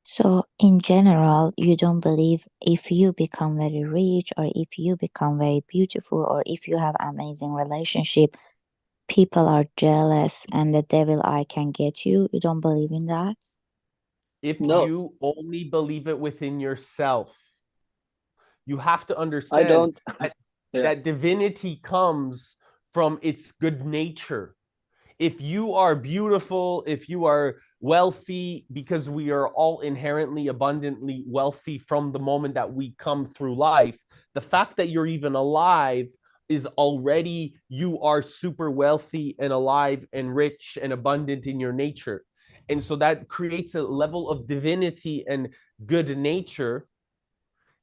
So in general, you don't believe if you become very rich or if you become very beautiful or if you have amazing relationship, people are jealous and the devil eye can get you. You don't believe in that? If No, you only believe it within yourself, you have to I understand don't. that, Yeah. that divinity comes from its good nature. If you are beautiful, if you are wealthy, because we are all inherently abundantly wealthy from the moment that we come through life, the fact that you're even alive is already, you are super wealthy and alive and rich and abundant in your nature. And so that creates a level of divinity and good nature.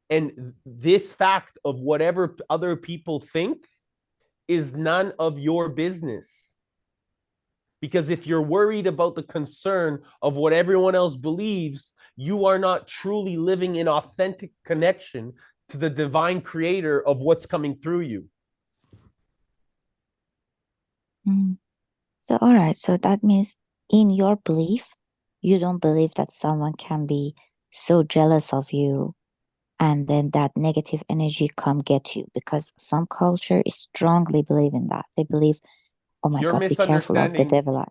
And this fact of whatever other people think is none of your business. Because if you're worried about the concern of what everyone else believes, you are not truly living in authentic connection to the divine creator of what's coming through you. So, all right. So that means in your belief, you don't believe that someone can be so jealous of you and then that negative energy come get you, because some culture is strongly believe in that. They believe, oh my You're God, be careful of the misunderstanding. devil.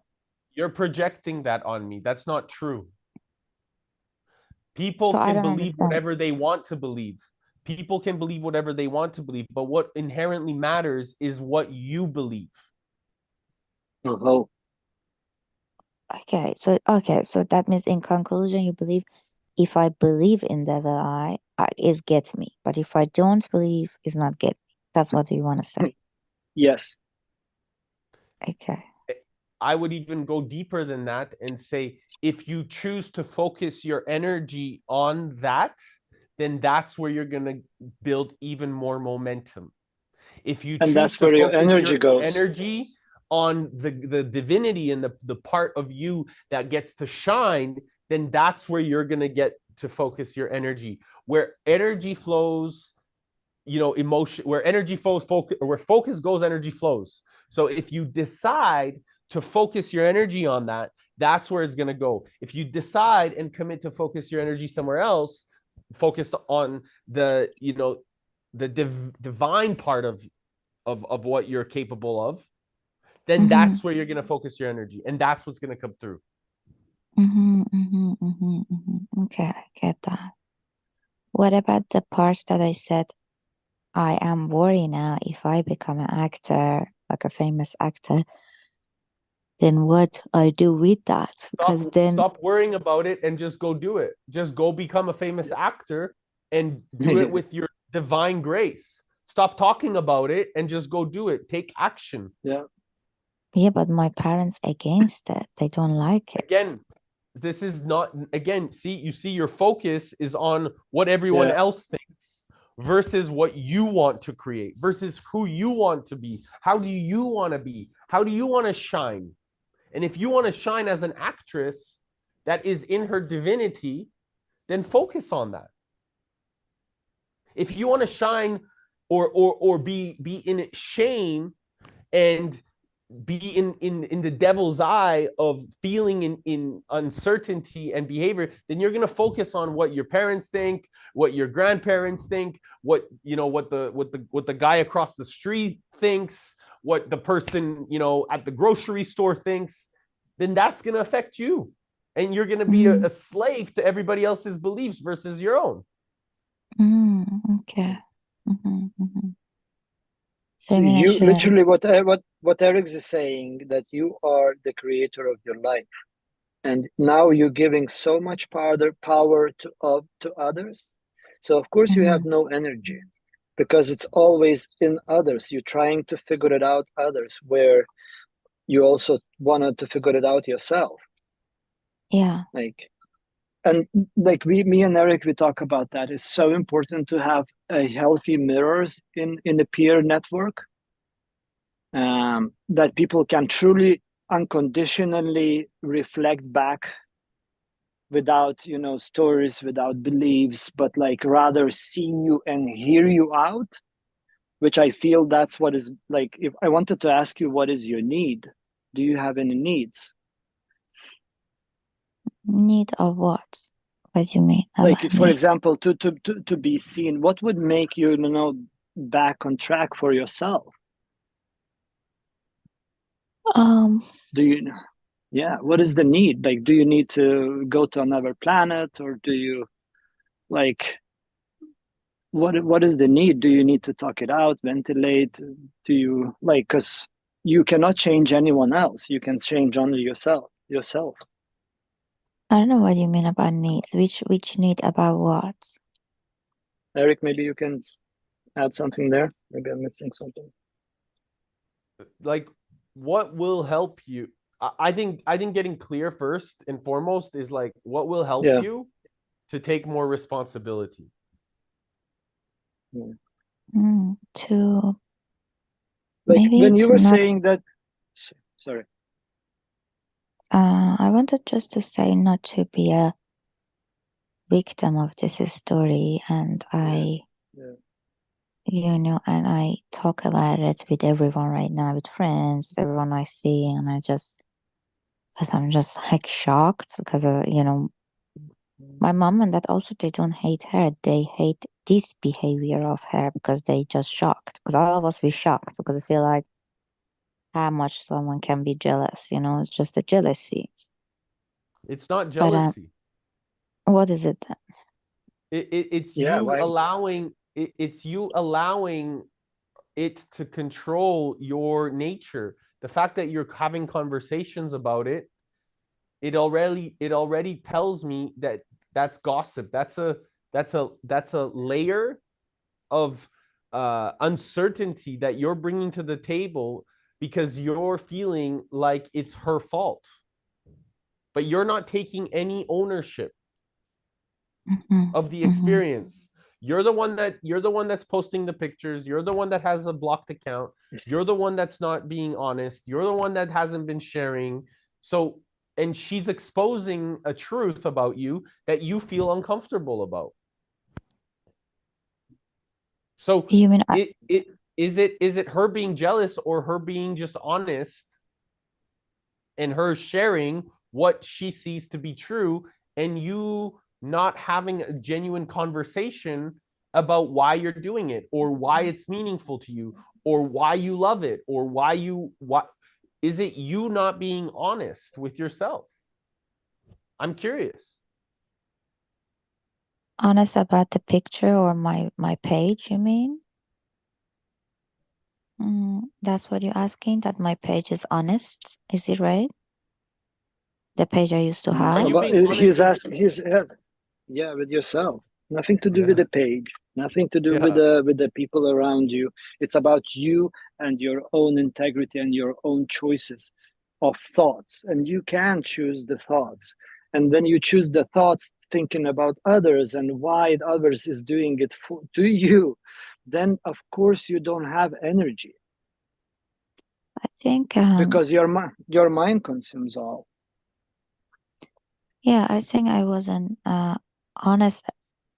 You're projecting that on me. That's not true. People So I can don't believe understand. whatever they want to believe. People can believe whatever they want to believe, but what inherently matters is what you believe. Oh, Okay, so that means in conclusion, you believe if I believe in devil eye, is get me, but if I don't believe, is not get me. That's what you want to say. yes. Okay. I would even go deeper than that and say, if you choose to focus your energy on that, then that's where you're going to build even more momentum. If you And choose that's to where your focus energy your goes. energy on the divinity and the part of you that gets to shine, then that's where you're going to get to focus your energy. Where energy flows, emotion, where energy flows, focus, where focus goes, energy flows. So if you decide to focus your energy on that, that's where it's going to go. If you decide and commit to focus your energy somewhere else, focused on the divine part of what you're capable of, then that's where you're going to focus your energy, and that's what's going to come through. Okay, I get that. What about the parts that I said, I am worried now if I become an actor, like a famous actor, then what I do with that? Because then, Stop worrying about it and just go do it. Just go become a famous actor and do it with your divine grace. Stop talking about it and just go do it. Take action. Yeah. yeah, but my parents against it. They don't like it. Again, this is not, again, you see your focus is on what everyone Yeah. else thinks versus what you want to create, versus who you want to be. How do you want to be? How do you want to shine? And if you want to shine as an actress that is in her divinity, then focus on that. If you want to shine or be in shame and be in the devil's eye of feeling in uncertainty and behavior, then you're going to focus on what your parents think, what your grandparents think, what the guy across the street thinks, what the person at the grocery store thinks. Then that's going to affect you, and you're going to be a slave to everybody else's beliefs versus your own. Okay. So you literally what Eric's is saying, that you are the creator of your life, and now you're giving so much power to others. So of course you have no energy, because it's always in others. You're trying to figure it out others, where you also wanted to figure it out yourself. Yeah. And me and Eric, we talk about that. It's so important to have a healthy mirrors in the peer network, that people can truly unconditionally reflect back, without stories, without beliefs, but rather see you and hear you out, which I feel that's what is if I wanted to ask you, what is your need? Do you have any needs? Need of what? What do you mean? For example, to be seen, what would make you back on track for yourself? Do you what is the need? Do you need to go to another planet, or do you what is the need? Do you need to talk it out, ventilate? Do you because you cannot change anyone else, you can change only yourself. I don't know what you mean about needs. Which need about what? Eric, maybe you can add something there. Maybe I'm missing something. What will help you? I think getting clear first and foremost is what will help you to take more responsibility. To when you were not... saying that, sorry. I wanted just to say not to be a victim of this story, and Yeah. and I talk about it with everyone right now, with friends, everyone I see, and because I'm just like shocked because my mom and dad also, they don't hate her, they hate this behavior of her because they just shocked. Because all of us we shocked because I feel like how much someone can be jealous, it's just a jealousy. It's not But jealousy. what is it then? It's Yeah, you right. allowing it's you allowing it to control your nature. The fact that you're having conversations about it, it already tells me that that's gossip. That's a layer of uncertainty that you're bringing to the table because you're feeling like it's her fault, but you're not taking any ownership Mm-hmm. of the Mm-hmm. experience. You're the one that's posting the pictures. You're the one that has a blocked account. You're the one that's not being honest. You're the one that hasn't been sharing. So, and she's exposing a truth about you that you feel uncomfortable about. So You mean it is it her being jealous or her being just honest and her sharing what she sees to be true and you not having a genuine conversation about why you're doing it or why it's meaningful to you or why you love it or what is it you not being honest with yourself? I'm curious. honest about the picture or my page, you mean? That's what you're asking, that my page is honest? Is it right? The page I used to Are have? you But being honest he's with asking, yeah, with yourself. Nothing to do with yeah the page. Nothing to do yeah with the people around you. It's about you and your own integrity and your own choices of thoughts. And you can choose the thoughts. And when you choose the thoughts thinking about others and why others is doing it to you, then of course you don't have energy I think because your mind consumes all. yeah, I think I wasn't honest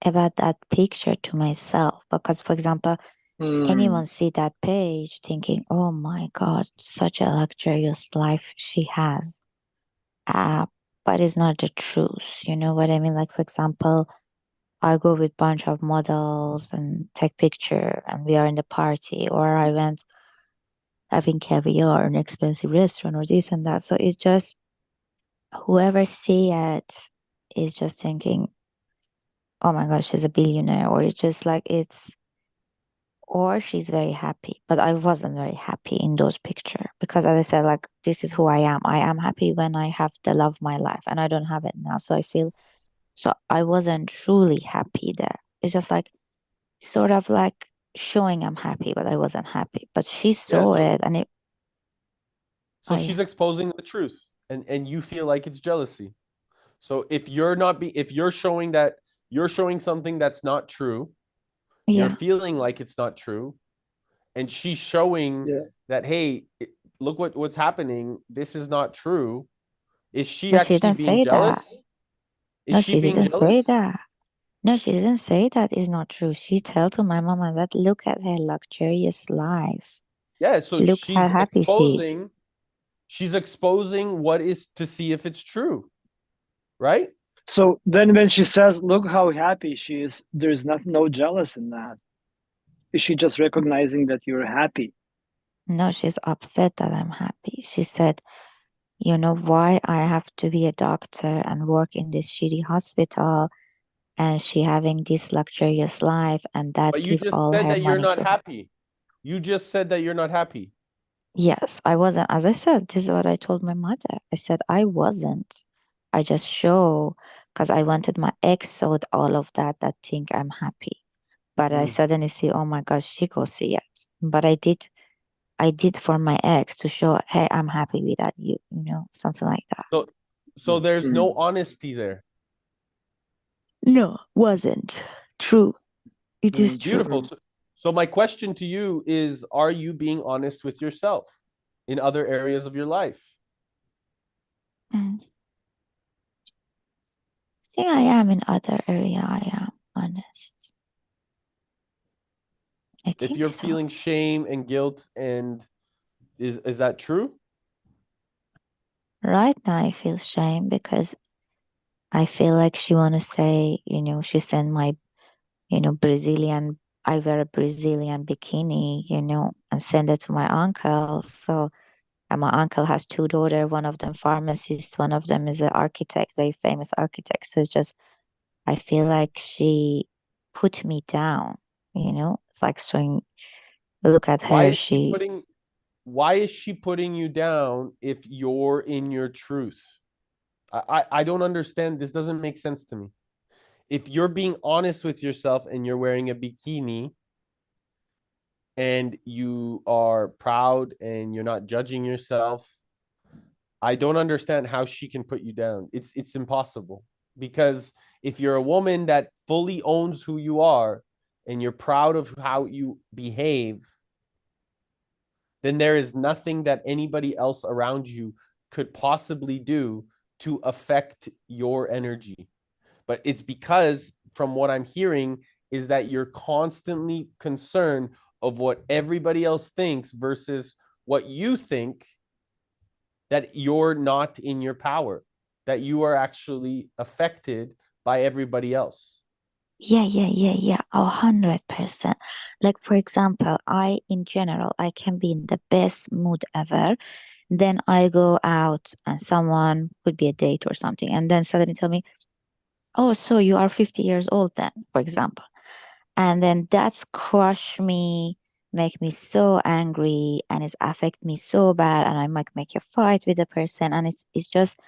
about that picture to myself because, for example, Hmm. anyone see that page thinking, "Oh my God, such a luxurious life she has." Uh, but it's not the truth. You know what I mean? Like, for example, I go with bunch of models and take picture and we are in the party, or I went having caviar in an expensive restaurant or this and that. So it's just whoever see it is just thinking, oh my gosh, she's a billionaire, or it's just like or she's very happy. But I wasn't very happy in those pictures because, as I said, like this is who I am. I am happy when I have the love of my life, and I don't have it now. So I feel so I wasn't truly happy there. It's just like sort of like showing I'm happy, but I wasn't happy. But she yeah saw so it, and so she's exposing the truth and you feel like it's jealousy. So if you're showing that you're showing something that's not true, you're yeah, feeling like it's not true, and she's showing Yeah. that hey, look what's happening. This is not true. Is she but she actually didn't being say that. jealous? Is No, she she being didn't say jealous? that. No, she didn't say that is not true. She tell to my mama that look at her luxurious life. Yeah, so Look how happy she is. she's exposing what is to see if it's true, right? So then when she says, look how happy she is, there's no jealous in that. Is she just recognizing that you're happy? No, she's upset that I'm happy. She said, you know why I have to be a doctor and work in this shitty hospital, and she having this luxurious life, and that But you give just all said her that you're money not to her. happy. You just said that you're not happy. Yes, I wasn't. As I said, this is what I told my mother. I said I wasn't. I just show because I wanted my ex showed all of that think I'm happy. But I Mm. suddenly see, oh my gosh, she go see it. But I did for my ex to show, hey, I'm happy without you, something like that. So there's Mm. no honesty there. No, wasn't true. It is Mm. true. Beautiful. Mm. So my question to you is, are you being honest with yourself in other areas of your life? Mm. I think I am in other area. I am honest. I If think you're so. feeling shame and guilt, and is that true? Right now, I feel shame because I feel like she want to say, she sent my, Brazilian, I wear a Brazilian bikini, and send it to my uncle. So, and my uncle has two daughters, one of them pharmacist, one of them is an architect, very famous architect. So it's just, I feel like she put me down, it's like showing, look at Why her, is she putting why is she putting you down if you're in your truth? I don't understand. This doesn't make sense to me. If you're being honest with yourself and you're wearing a bikini and you are proud and you're not judging yourself, I don't understand how she can put you down. It's impossible. Because if you're a woman that fully owns who you are and you're proud of how you behave, then there is nothing that anybody else around you could possibly do to affect your energy. But it's because, from what I'm hearing, is that you're constantly concerned of what everybody else thinks versus what you think, that you're not in your power, that you are actually affected by everybody else. Yeah, 100%. Like, for example, in general, I can be in the best mood ever. Then I go out and someone could be a date or something, and then suddenly tell me, oh, so you are 50 years old then, for example. And then that's crush me, make me so angry, and it's affect me so bad, and I might make a fight with the person, and it's just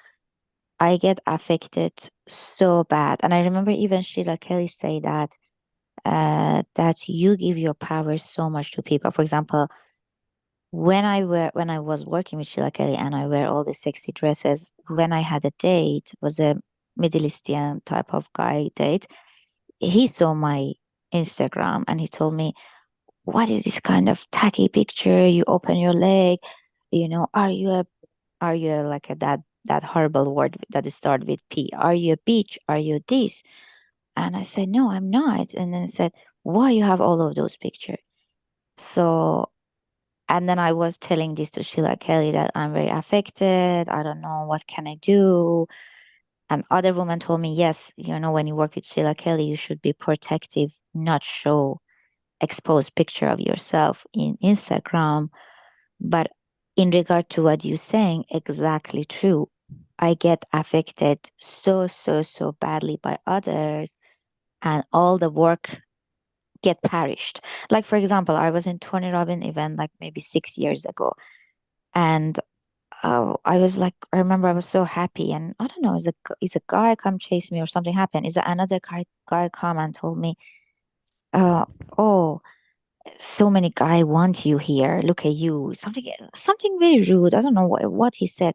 I get affected so bad. And I remember even Sheila Kelly say that you give your power so much to people. For example, when I was working with Sheila Kelly and I wear all the sexy dresses, when I had a date, was a Middle Eastern type of guy date. He saw my Instagram and he told me, "What is this kind of tacky picture? You open your leg, are you like that horrible word that start with P? Are you a bitch? Are you this?" And I said, "No, I'm not." And then said, "Why you have all of those pictures?" So, and then I was telling this to Sheila Kelly that I'm very affected. I don't know what can I do. And other women told me, yes, when you work with Sheila Kelly, you should be protective, not show exposed picture of yourself in Instagram. But in regard to what you're saying, exactly true. I get affected so badly by others, and all the work get perished. Like, for example, I was in Tony Robbins event like maybe 6 years ago, and I was like, I remember I was so happy, and I don't know, is a guy come chase me or something happened? Is another guy come and told me, uh, oh, so many guy want you here. Look at you. Something very rude. I don't know what he said,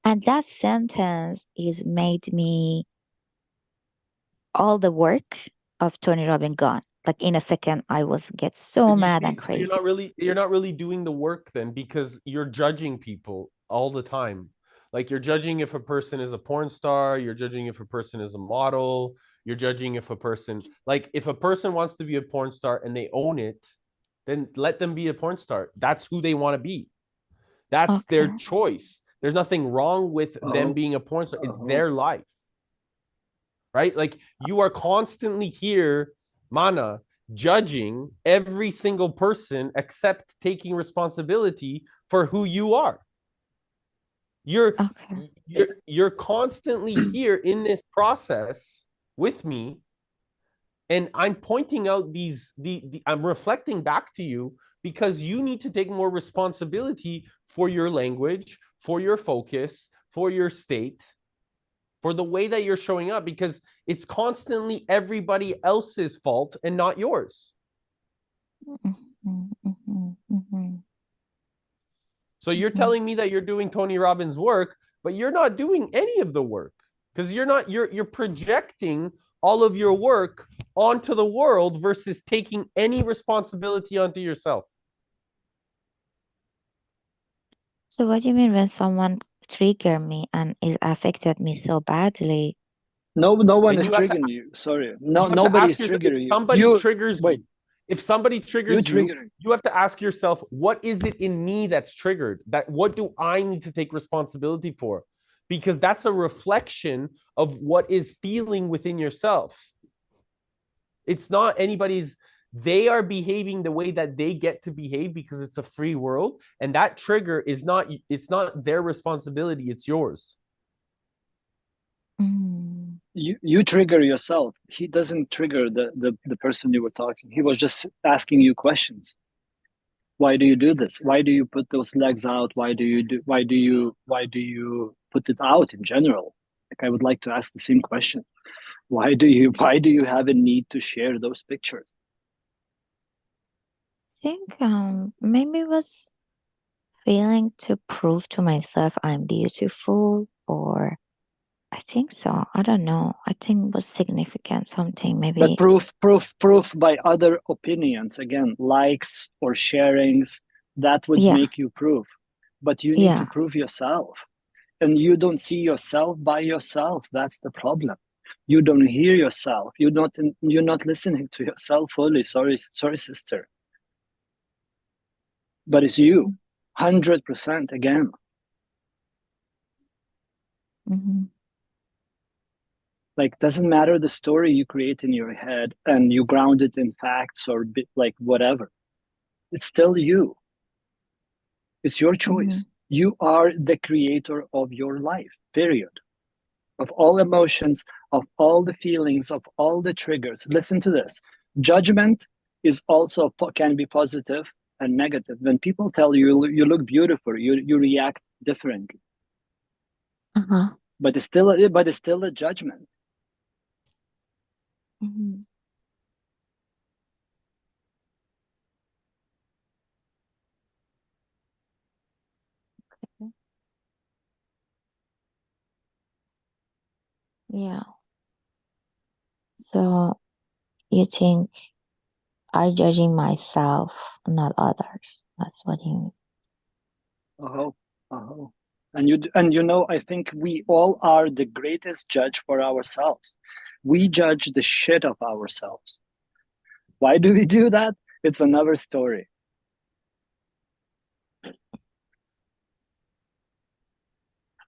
and that sentence is made me all the work of Tony Robbins gone. Like in a second, I was get so But you mad see, and so crazy. you're not really doing the work then, because you're judging people all the time. Like, you're judging if a person is a porn star, you're judging if a person is a model, you're judging if a person, like, if a person wants to be a porn star and they own it, then let them be a porn star. That's who they want to be. That's their Okay. choice. There's nothing wrong with them being a porn star. It's their life, right? Like, you are constantly here, Mana, judging every single person except taking responsibility for who you are. You're Okay. you're constantly here in this process with me, and I'm pointing out I'm reflecting back to you because you need to take more responsibility for your language, for your focus, for your state, for the way that you're showing up, because it's constantly everybody else's fault and not yours. So you're telling me that you're doing Tony Robbins' work, but you're not doing any of the work, because you're projecting all of your work onto the world versus taking any responsibility onto yourself. So what do you mean when someone trigger me and it affected me so badly. No one Then is you have to triggering you. Sorry. you No, have to nobody ask is yourself, if triggering you. somebody triggers Wait, you, if somebody you triggers you, triggering. you have to ask yourself, what is it in me that's triggered? That what do I need to take responsibility for? Because that's a reflection of what is feeling within yourself. It's not anybody's. They are behaving the way that they get to behave because it's a free world, and that trigger is not. It's not their responsibility. It's yours. Mm. You trigger yourself. He doesn't trigger the person you were talking. He was just asking you questions. Why do you do this? Why do you put those legs out? Why do you put it out in general? Like, I would like to ask the same question. Why do you have a need to share those pictures? I think maybe it was feeling to prove to myself I'm beautiful, or I think so. I don't know. I think it was significant something But maybe. proof by other opinions, again, likes or sharings, that would Yeah. make you proof. But you need Yeah. to prove yourself. And you don't see yourself by yourself. That's the problem. You don't hear yourself. You're not listening to yourself fully. Sorry, sister. But it's you, 100% again. Mm-hmm. Like, doesn't matter the story you create in your head and you ground it in facts or like whatever. It's still you. It's your choice. Mm-hmm. You are the creator of your life, period. Of all emotions, of all the feelings, of all the triggers. Listen to this. Judgment is also can be positive and negative. When people tell you you look beautiful, you react differently. Uh-huh. But it's still a judgment. Mm-hmm. Yeah. So you think I judging myself, not others. That's what you mean. Oh, oh. And you know, I think we all are the greatest judge for ourselves. We judge the shit of ourselves. Why do we do that? It's another story.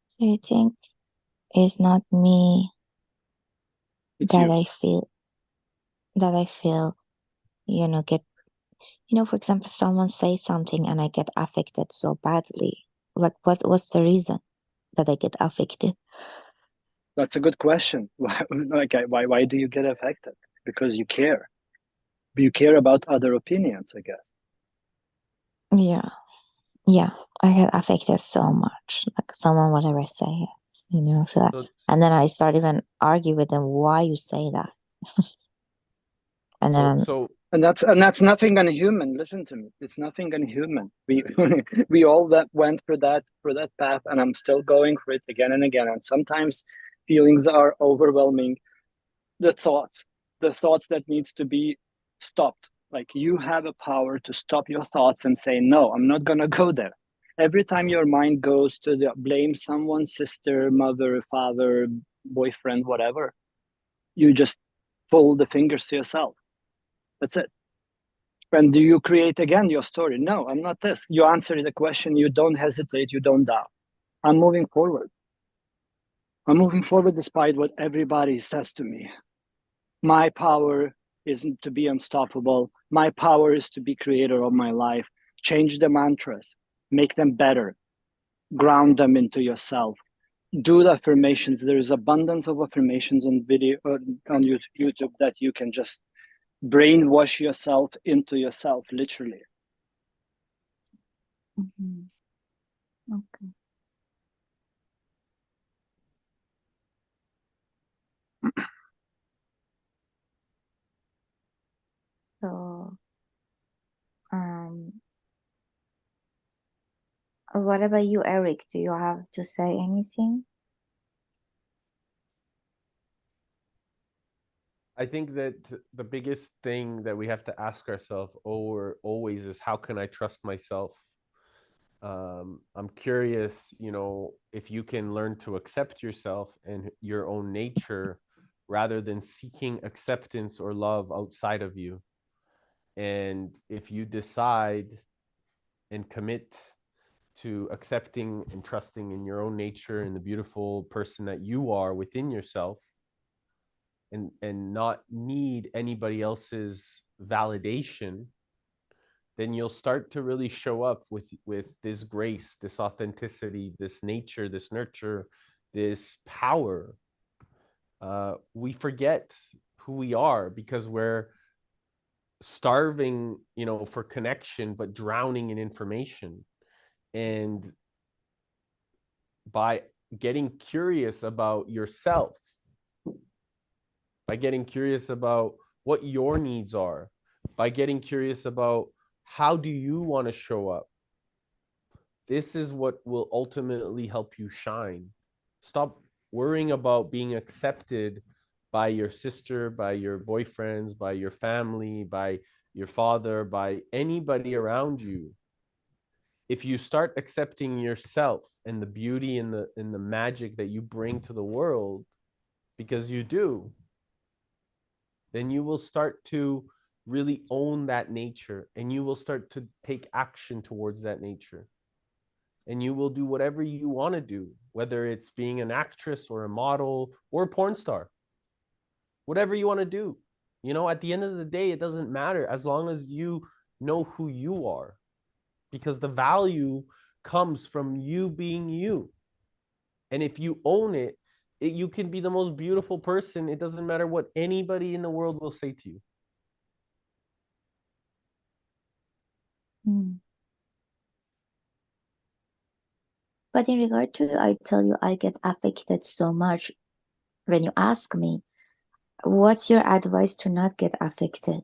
So you think it's not me It's that you. I feel, get, for example, someone says something and I get affected so badly. Like what's the reason that I get affected? That's a good question. Why do you get affected? Because you care. You care about other opinions, I guess. Yeah. Yeah. I get affected so much. Like someone whatever say it, I feel that. So, And then I start even argue with them why you say that. And then so And that's nothing unhuman. Listen to me. It's nothing unhuman. We all that went for that path, and I'm still going for it again and again. And sometimes feelings are overwhelming. The thoughts that needs to be stopped. Like, you have a power to stop your thoughts and say, no, I'm not gonna go there. Every time your mind goes to blame someone, sister, mother, father, boyfriend, whatever, you just pull the fingers to yourself. That's it. And do you create again your story? No, I'm not this. You answer the question, you don't hesitate, you don't doubt. I'm moving forward. I'm moving forward despite what everybody says to me. My power isn't to be unstoppable. My power is to be creator of my life. Change the mantras, make them better, ground them into yourself. Do the affirmations. There is abundance of affirmations on video on YouTube that you can just brainwash yourself into yourself, literally. Mhm. Okay. So um what about you, Eric? Do you have to say anything? I think that the biggest thing that we have to ask ourselves always is, how can I trust myself? I'm curious, if you can learn to accept yourself and your own nature rather than seeking acceptance or love outside of you. And if you decide and commit to accepting and trusting in your own nature and the beautiful person that you are within yourself, and not need anybody else's validation, then you'll start to really show up with this grace, this authenticity, this nature, this nurture, this power. We forget who we are because we're starving, for connection, but drowning in information. And by getting curious about yourself, by getting curious about what your needs are, by getting curious about how do you want to show up, this is what will ultimately help you shine. Stop worrying about being accepted by your sister, by your boyfriends, by your family, by your father, by anybody around you. If you start accepting yourself and the beauty and the magic that you bring to the world, because you do, then you will start to really own that nature, and you will start to take action towards that nature. And you will do whatever you want to do, whether it's being an actress or a model or a porn star, whatever you want to do. At the end of the day, it doesn't matter as long as you know who you are, because the value comes from you being you. And if you own it, you can be the most beautiful person. It doesn't matter what anybody in the world will say to you. But in regard to, I tell you, I get affected so much when you ask me, what's your advice to not get affected?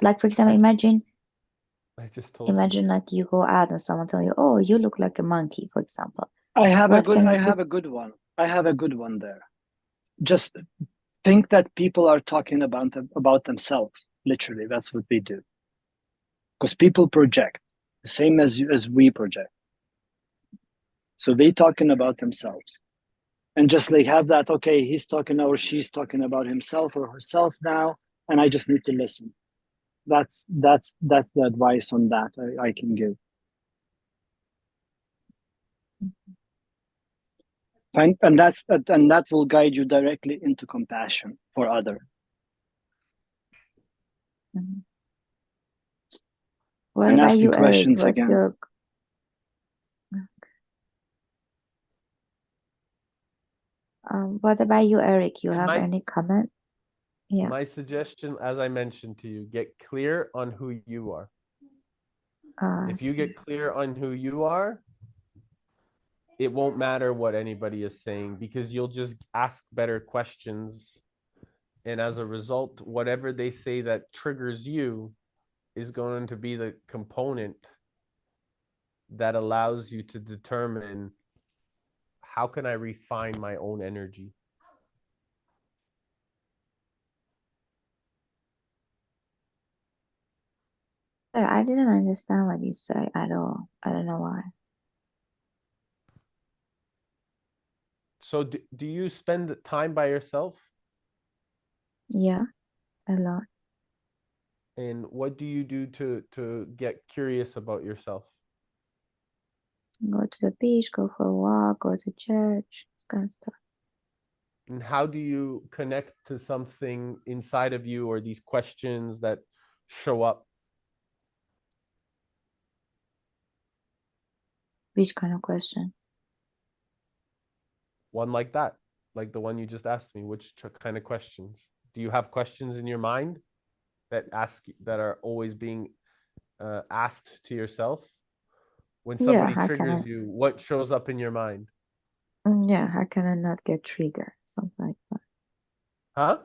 Like, for example, imagine I just told you. like you go out and someone tell you, oh, you look like a monkey, for example. I have a What good can I you do? have a good one. I have a good one there. Just think that people are talking about themselves. Literally, that's what they do. Because people project the same as we project. So they talking about themselves. And just like have that, okay, he's talking or she's talking about himself or herself now, and I just need to listen. That's the advice on that I can give. And that will guide you directly into compassion for other. Mhm. What And about asking you, Eric? questions What's again. your what about you, Eric? You And have any comment? Yeah. my suggestion, as I mentioned to you, get clear on who you are. If you get clear on who you are, it won't matter what anybody is saying, because you'll just ask better questions. And as a result, whatever they say that triggers you is going to be the component that allows you to determine, how can I refine my own energy? I didn't understand what you said at all. I don't know why. So do you spend time by yourself? Yeah, a lot. And what do you do to get curious about yourself? Go to the beach, go for a walk, go to church, this kind of stuff. And how do you connect to something inside of you, or these questions that show up? Which kind of question? One like that, like the one you just asked me. Which kind of questions? Do you have questions in your mind that are always being asked to yourself? When Yeah, somebody how can triggers you, what shows up in your mind? yeah, how can I not get triggered? Something like that. Huh?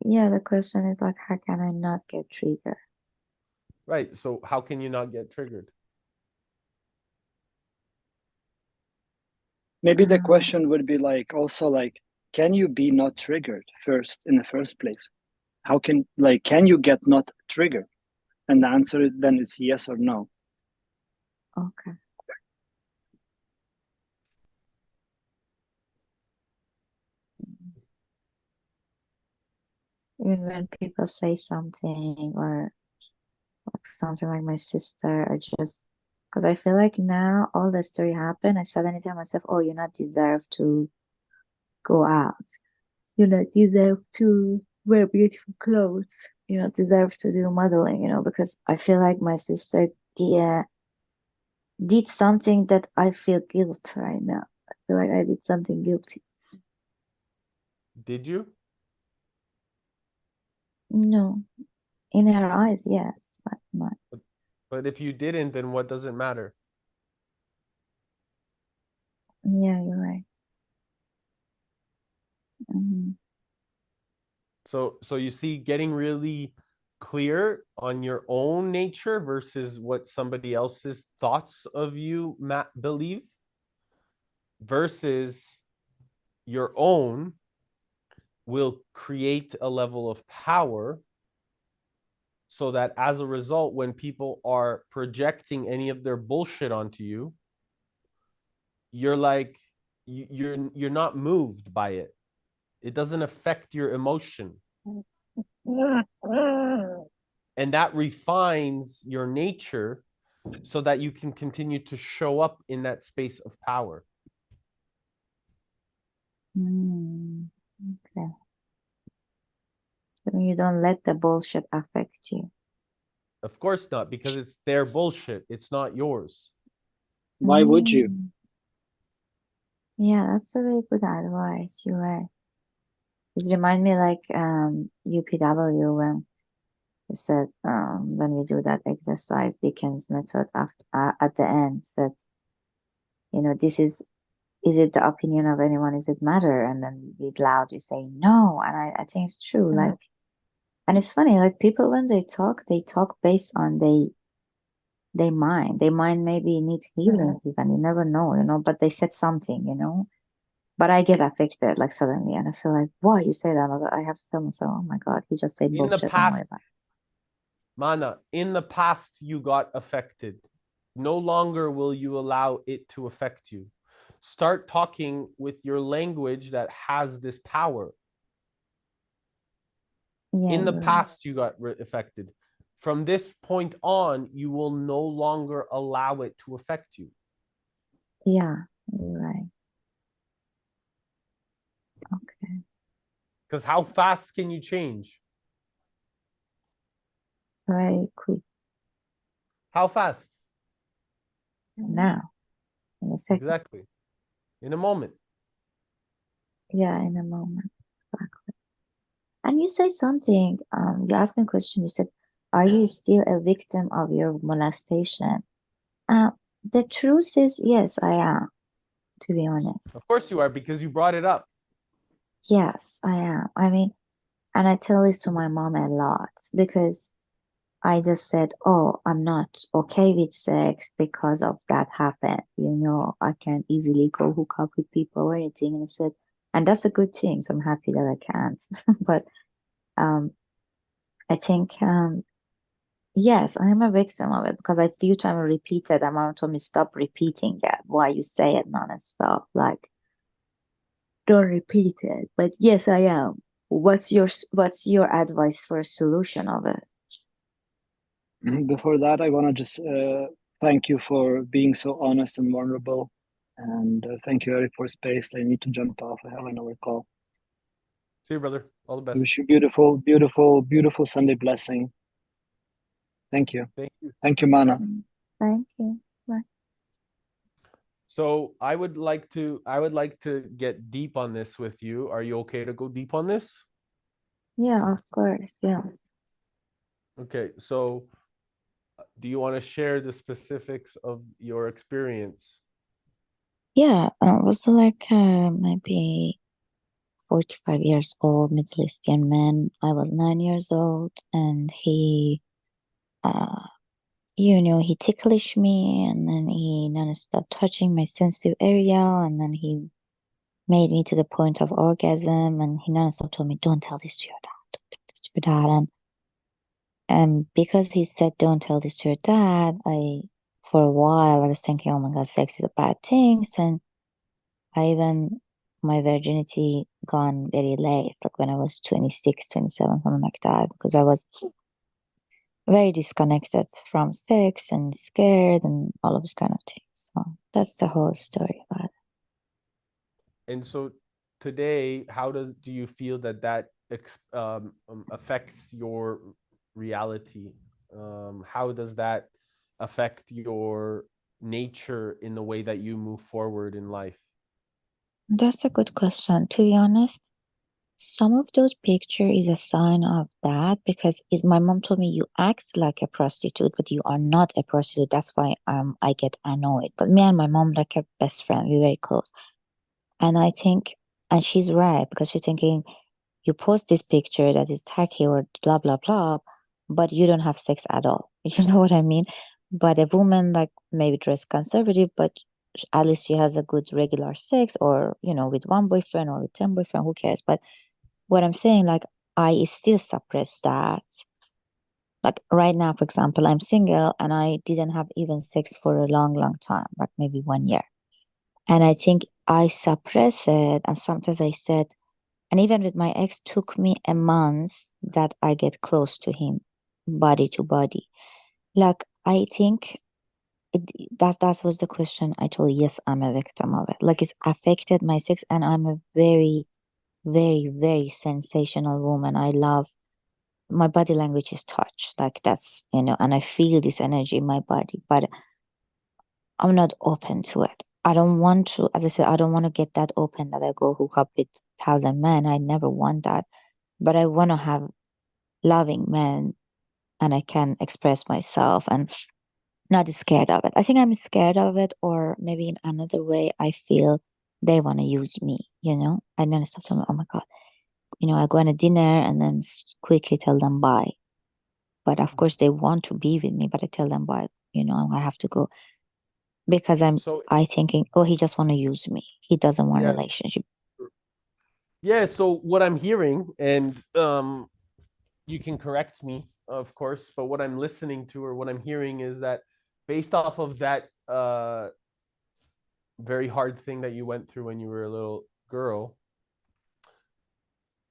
Yeah, the question is like, how can I not get triggered? Right. So how can you not get triggered? Maybe the question would be like, also like, can you be not triggered first in the first place? How can you get not triggered? And the answer then is yes or no. Okay. Even when people say something or like something like my sister, I just because I feel like now all the story happened, I suddenly tell myself, oh, you're not deserve to go out. You not deserve to wear beautiful clothes. You not deserve to do modeling, because I feel like my sister, yeah, did something that I feel guilt right now. I feel like I did something guilty. Did you? No, in her eyes, yes, but not. But if you didn't, then what does it matter? Yeah, you're right. So you see, getting really clear on your own nature versus what somebody else's thoughts of you believe versus your own will create a level of power so that as a result, when people are projecting any of their bullshit onto you, you're like, you're not moved by it. It doesn't affect your emotion. And that refines your nature so that you can continue to show up in that space of power. Okay. So you don't let the bullshit affect you. Of course not, because it's their bullshit. It's not yours. Why would you? Yeah, that's a very good advice. You're right. It reminds me like UPW when it said when we do that exercise, Dickens method at the end said, this is it the opinion of anyone? Is it matter? And then we loud, you say no. And I think it's true. Like, and it's funny, like people when they talk based on they mind. They mind maybe need healing even. You never know, but they said something. But I get affected like suddenly and I feel like, why you say that? I have to tell myself, oh my God, he just said In the bullshit, don't worry past, about it. Mana, in the past, you got affected. No longer will you allow it to affect you. Start talking with your language that has this power. Yeah, In the you're right. past, you got affected. From this point on, you will no longer allow it to affect you. Yeah, you're right. Okay. Because how fast can you change? Very quick. How fast? Now, in a second. Exactly. In a moment. Yeah, in a moment. Exactly. And you say something, you asked me a question, you said, are you still a victim of your molestation? The truth is, yes, I am, to be honest. Of course you are, because you brought it up. Yes, I am. I mean, and I tell this to my mom a lot because I just said, oh, I'm not okay with sex because of that happened. I can easily go hook up with people or anything. And I said, and that's a good thing. So I'm happy that I can't. But I think, yes, I am a victim of it because I few times repeated. My mom told me, stop repeating it. Why you say it non-stop? Like, don't repeat it. But yes, I am. What's your advice for a solution of it? Before that, I want to just thank you for being so honest and vulnerable. And thank you, Eric, for space. I need to jump off. I have another call. See you, brother. All the I best. wish you beautiful, beautiful, beautiful Sunday blessing. Thank you. Thank you. Thank you, Mana. Thank you. Bye. So I would like to get deep on this with you. Are you okay to go deep on this? Yeah, of course. Yeah. Okay. So do you want to share the specifics of your experience? Yeah, was like maybe 45 years old, Middle Eastern man. I was 9 years old, and uh, he ticklish me, and then he non-stop touching my sensitive area, and then he made me to the point of orgasm, and he non-stop told me, "Don't tell this to your dad, don't tell this to your dad." And because he said, don't tell this to your dad, for a while, I was thinking, oh my God, sex is a bad thing. And my virginity gone very late, like when I was 26, 27, something like that, because I was very disconnected from sex and scared and all of this kind of things. So that's the whole story about it. And so today, how do you feel that affects your reality? How does that affect your nature in the way that you move forward in life? That's a good question. To be honest, some of those picture is a sign of that because my mom told me you act like a prostitute, but you are not a prostitute. That's why I get annoyed. But me and my mom like a best friend, we're very close. And I think, and she's right because she's thinking you post this picture that is tacky or blah blah blah, but you don't have sex at all. You know what I mean? But a woman like maybe dressed conservative, but at least she has a good regular sex, or with one boyfriend or with 10 boyfriend, who cares? But what I'm saying, like, I still suppress that. Like right now, for example, I'm single and I didn't have even sex for a long, long time, like maybe 1 year. And I think I suppress it. And sometimes I said, and even with my ex, took me a month that I get close to him, body to body. Like I think that was the question. I told you, yes, I'm a victim of it. Like it's affected my sex, and I'm a very, very, very sensational woman. I love my body language is touch. Like that's and I feel this energy in my body, but I'm not open to it. I don't want to, as I said, I don't want to get that open that I go hook up with 1,000 men. I never want that. But I want to have loving men and I can express myself and not scared of it. I think I'm scared of it, or maybe in another way, I feel they want to use me. And then I stop telling them, oh my God, I go on a dinner and then quickly tell them bye. But of course, they want to be with me, but I tell them bye, I have to go because So I thinking, oh, he just want to use me. He doesn't want a yeah, relationship. yeah. So what I'm hearing, and you can correct me, of course, but what I'm listening to or what I'm hearing is that based off of that very hard thing that you went through when you were a little girl,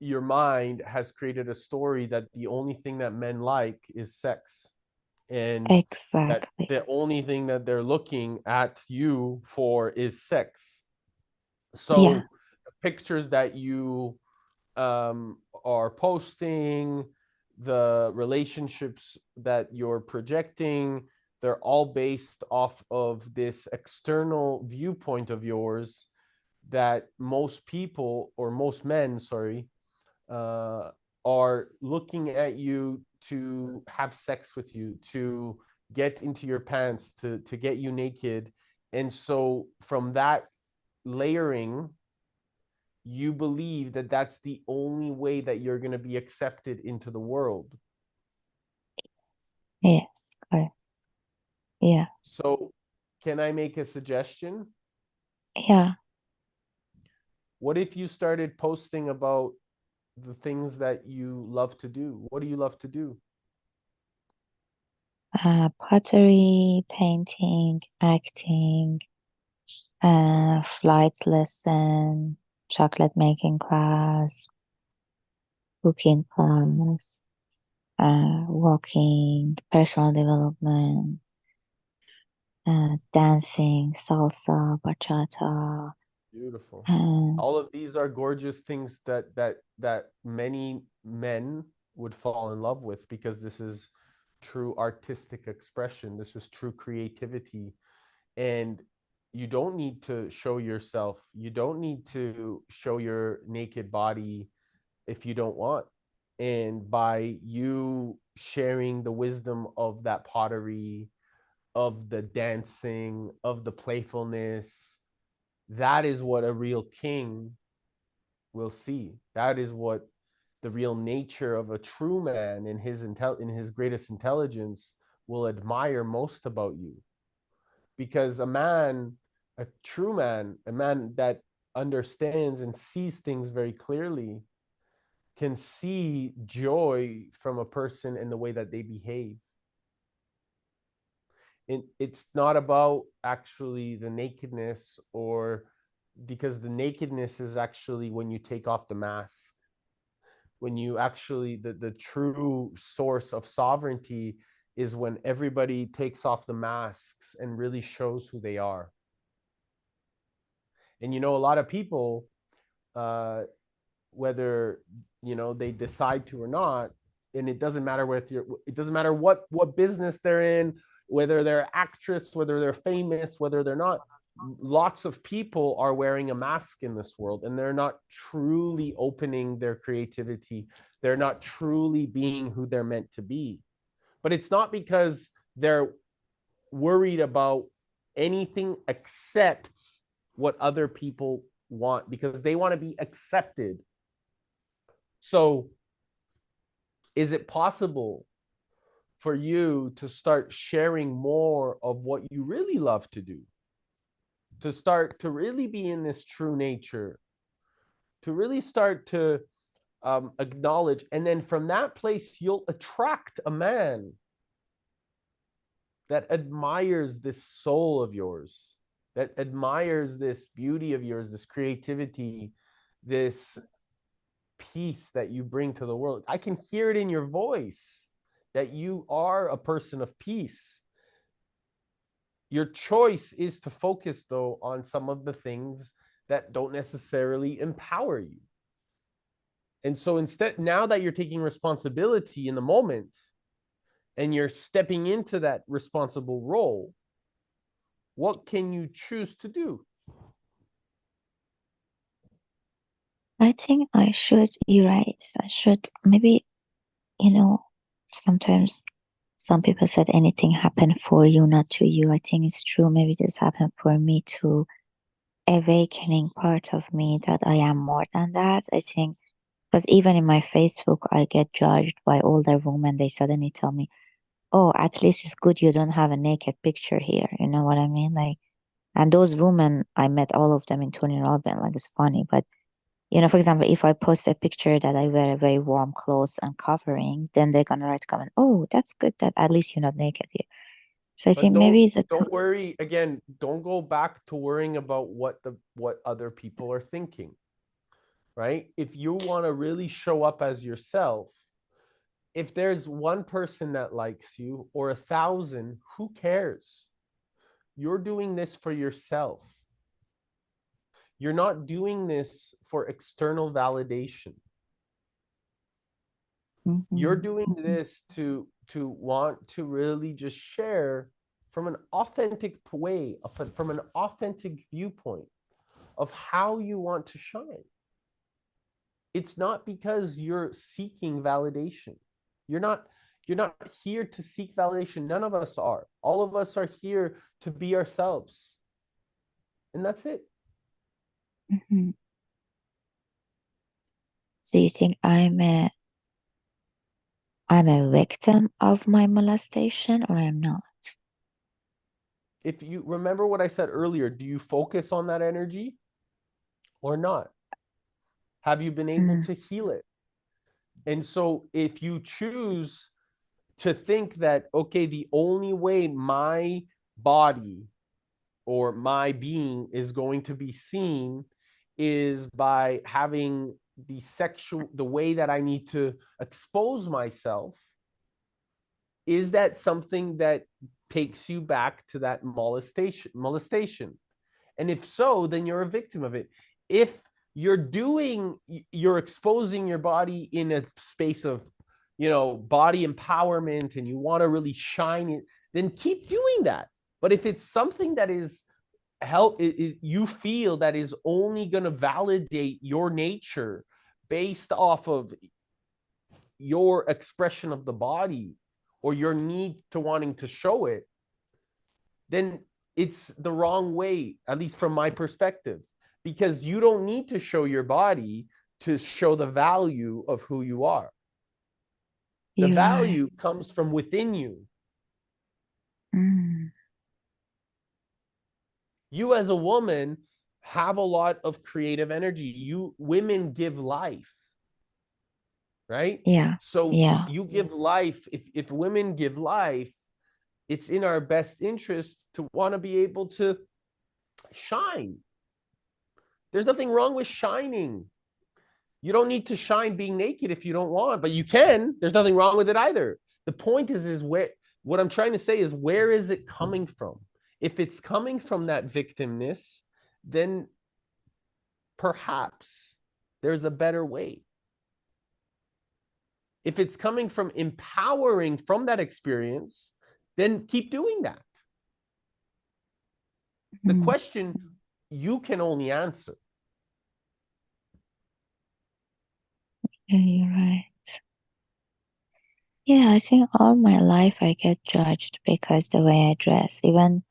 your mind has created a story that the only thing that men like is sex, and that Exactly. the only thing that they're looking at you for is sex. Yeah. So the pictures that you are posting, the relationships that you're projecting, they're all based off of this external viewpoint of yours that most people, or most men, sorry, uh, are looking at you to have sex with you, to get into your pants, to get you naked. And so from that layering, you believe that that's the only way that you're going to be accepted into the world. Yes. Correct. Yeah. So, can I make a suggestion? Yeah. What if you started posting about the things that you love to do? What do you love to do? Pottery, painting, acting, flight lesson, chocolate making class, cooking class, walking, personal development, dancing, salsa, bachata, Beautiful. and All of these are gorgeous things that many men would fall in love with, because this is true artistic expression. This is true creativity. And you don't need to show yourself. You don't need to show your naked body if you don't want. And by you sharing the wisdom of that pottery, of the dancing, of the playfulness, that is what a real king will see. That is what the real nature of a true man in his greatest intelligence will admire most about you. Because a true man, a man that understands and sees things very clearly, can see joy from a person in the way that they behave. It's not about actually the nakedness, or because the nakedness is actually when you take off the mask, when you actually, the true source of sovereignty is when everybody takes off the masks and really shows who they are. And a lot of people, whether they decide to or not, and it doesn't matter it doesn't matter what business they're in, whether they're actress, whether they're famous, whether they're not, lots of people are wearing a mask in this world, and they're not truly opening their creativity. They're not truly being who they're meant to be. But it's not because they're worried about anything except what other people want, because they want to be accepted. So is it possible for you to start sharing more of what you really love to do, to start to really be in this true nature, to really start to acknowledge, and then from that place you'll attract a man that admires this soul of yours, that admires this beauty of yours, this creativity, this peace that you bring to the world. I can hear it in your voice that you are a person of peace. Your choice is to focus, though, on some of the things that don't necessarily empower you. And so instead, now that you're taking responsibility in the moment and you're stepping into that responsible role, what can you choose to do? I think I should, you're right. I should maybe, sometimes some people said anything happened for you, not to you. I think it's true. Maybe this happened for me to awakening part of me that I am more than that. I think because even in my Facebook, I get judged by older women. They suddenly tell me, "Oh, at least it's good you don't have a naked picture here." You know what I mean? Like, and those women, I met all of them in Tony Robbins. Like, it's funny, but for example, if I post a picture that I wear very warm clothes and covering, then they're gonna write comment, "Oh, that's good that at least you're not naked here." So I But think maybe it's a don't worry again. Don't go back to worrying about what other people are thinking. Right? If you want to really show up as yourself, if there's one person that likes you or 1,000, who cares? You're doing this for yourself. You're not doing this for external validation. You're doing this to want to really just share from an authentic way, from an authentic viewpoint of how you want to shine. It's not because you're seeking validation. You're not here to seek validation. None of us are. All of us are here to be ourselves. And that's it. Mhm. So you think I'm a victim of my molestation, or I'm not? If you remember what I said earlier, do you focus on that energy or not? Have you been able to heal it? And so if you choose to think that, okay, the only way my body or my being is going to be seen is by having the way that I need to expose myself, is that something that takes you back to that molestation? And if so, then you're a victim of it. If you're exposing your body in a space of, body empowerment, and you want to really shine it, then keep doing that. But if it's something that is you feel that is only going to validate your nature based off of your expression of the body or your need to wanting to show it, then it's the wrong way, at least from my perspective, because you don't need to show your body to show the value of who you are. The You're value right. comes from within you. Mm. You as a woman have a lot of creative energy. Women give life. right? Yeah. So Yeah. you give life, if women give life, it's in our best interest to want to be able to shine. There's nothing wrong with shining. You don't need to shine being naked if you don't want, but you can. There's nothing wrong with it either. The point is where, what I'm trying to say is, where is it coming from? If it's coming from that victimness, then perhaps there's a better way. If it's coming from empowering from that experience, then keep doing that. The question you can only answer. Yeah, you're right. Yeah, I think all my life I get judged because the way I dress. Even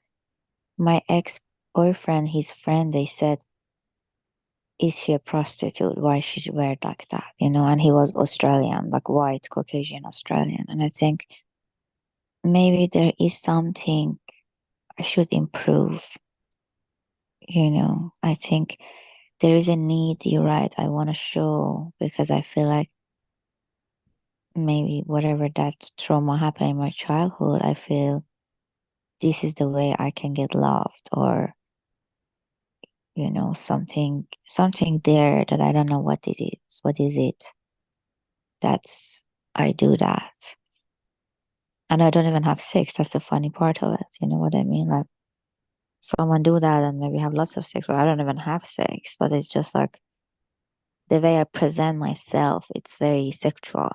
my ex-boyfriend, his friend, they said, is she a prostitute? Why she wear like that? You know, and he was Australian, like white, Caucasian Australian. And I think maybe there is something I should improve. You know, I think there is a need, you're right, I want to show because I feel like maybe whatever that trauma happened in my childhood, I feel this is the way I can get loved, or you know, something there that I don't know what it is. What is it? That's I do that. And I don't even have sex. That's the funny part of it. You know what I mean? Like someone do that and maybe have lots of sex, but I don't even have sex. But it's just like the way I present myself, it's very sexual.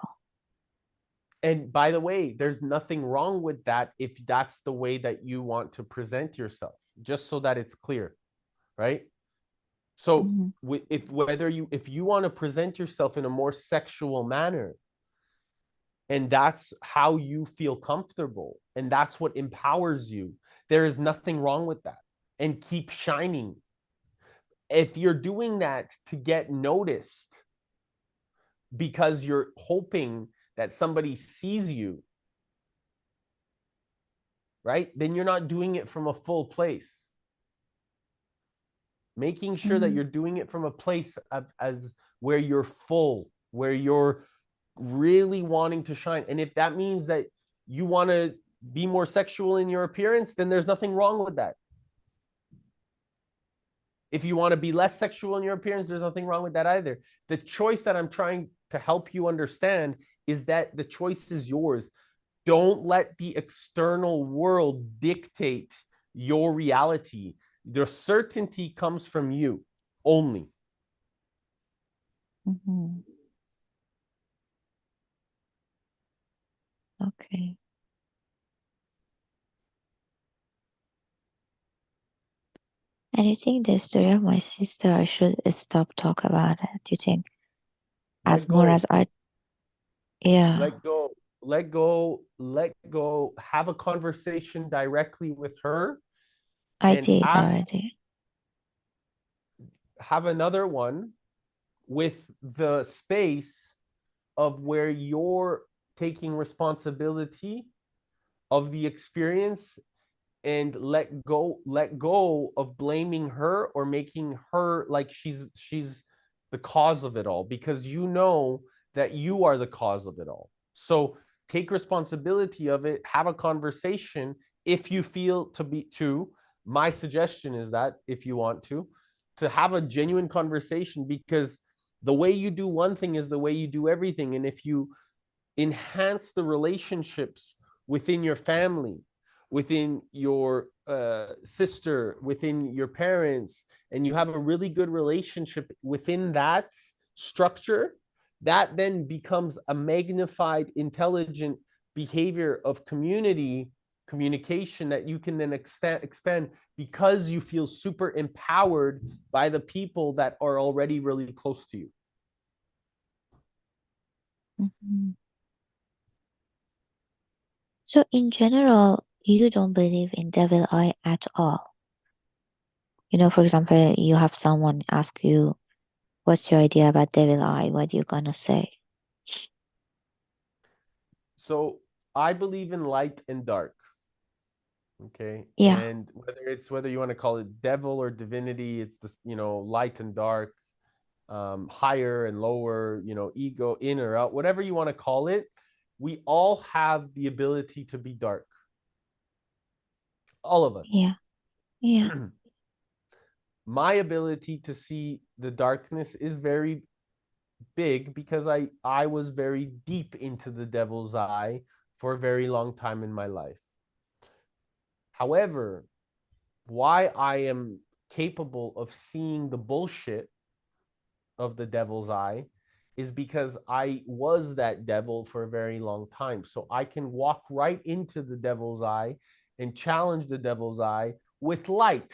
And by the way, there's nothing wrong with that if that's the way that you want to present yourself, just so that it's clear, right? So if you want to present yourself in a more sexual manner, and that's how you feel comfortable, and that's what empowers you, there is nothing wrong with that. And keep shining. If you're doing that to get noticed because you're hoping that somebody sees you, right? Then you're not doing it from a full place. Making sure that you're doing it from a place of, as where you're full, where you're really wanting to shine. And if that means that you want to be more sexual in your appearance, then there's nothing wrong with that. If you want to be less sexual in your appearance, there's nothing wrong with that either. The choice that I'm trying to help you understand is that the choice is yours. Don't let the external world dictate your reality. The certainty comes from you only. Okay. And you think the story of my sister, I should stop talk about it? Do you think as more as I, yeah, Let go, let go, let go. Have a conversation directly with her I and did ask, already. have another one with the space of where you're taking responsibility of the experience, and let go of blaming her or making her like she's the cause of it all, because you know that you are the cause of it all. So take responsibility of it, have a conversation if you feel to be to. My suggestion is that if you want to have a genuine conversation, because the way you do one thing is the way you do everything. And if you enhance the relationships within your family, within your sister, within your parents, and you have a really good relationship within that structure, that then becomes a magnified, intelligent behavior of communication that you can then expand because you feel super empowered by the people that are already really close to you. So in general, you don't believe in devil eye at all. You know, for example, you have someone ask you, what's your idea about devil eye? What are you gonna say? So I believe in light and dark. Okay. Yeah. And whether you want to call it devil or divinity, it's this, light and dark. higher and lower, you know, ego, in or out, whatever you want to call it. We all have the ability to be dark. All of us. Yeah. Yeah. My ability to see the darkness is very big because I was very deep into the devil's eye for a very long time in my life. However, why I am capable of seeing the bullshit of the devil's eye is because I was that devil for a very long time. So I can walk right into the devil's eye and challenge the devil's eye with light,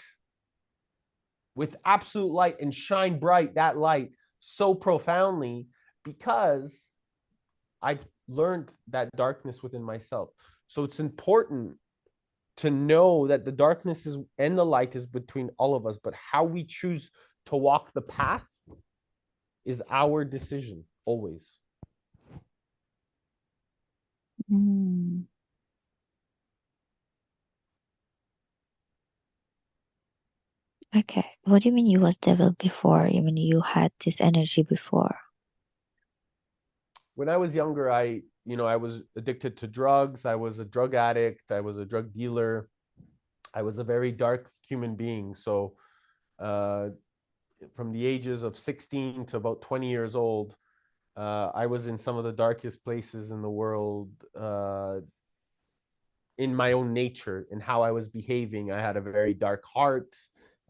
with absolute light, and shine bright that light so profoundly because I've learned that darkness within myself. So it's important to know that the darkness is and the light is between all of us, but how we choose to walk the path is our decision always. Mm. Okay. What do you mean you was devil before? You mean you had this energy before? When I was younger, I was addicted to drugs. I was a drug addict. I was a drug dealer. I was a very dark human being. So, from the ages of 16 to about 20 years old, I was in some of the darkest places in the world, in my own nature and how I was behaving. I had a very dark heart.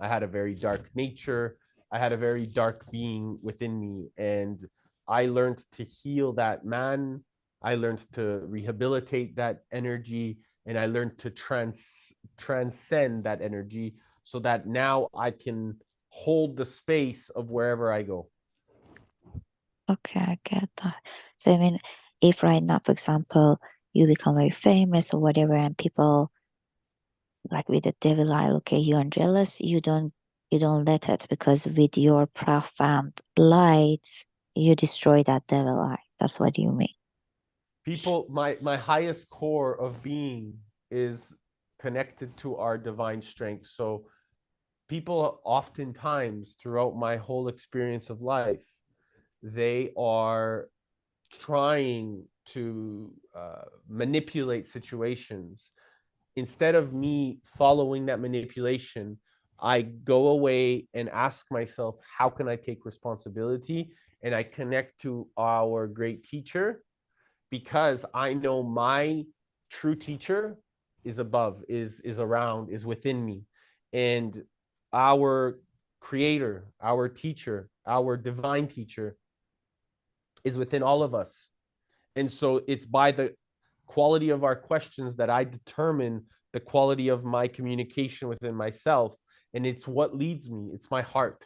I had a very dark nature. I had a very dark being within me. And I learned to heal that man. I learned to rehabilitate that energy. And I learned to transcend that energy so that now I can hold the space of wherever I go. Okay, I get that. So I mean, if right now, for example, you become very famous or whatever, and people like with the devil eye, okay, you're jealous, you don't let it because with your profound light, you destroy that devil eye. That's what you mean. People, my highest core of being is connected to our divine strength. So people oftentimes throughout my whole experience of life, they are trying to manipulate situations. Instead of me following that manipulation, I go away and ask myself, how can I take responsibility? And I connect to our great teacher because I know my true teacher is above, is around, is within me. And our creator, our teacher, our divine teacher is within all of us. And so it's by the quality of our questions that I determine the quality of my communication within myself. And it's what leads me, it's my heart.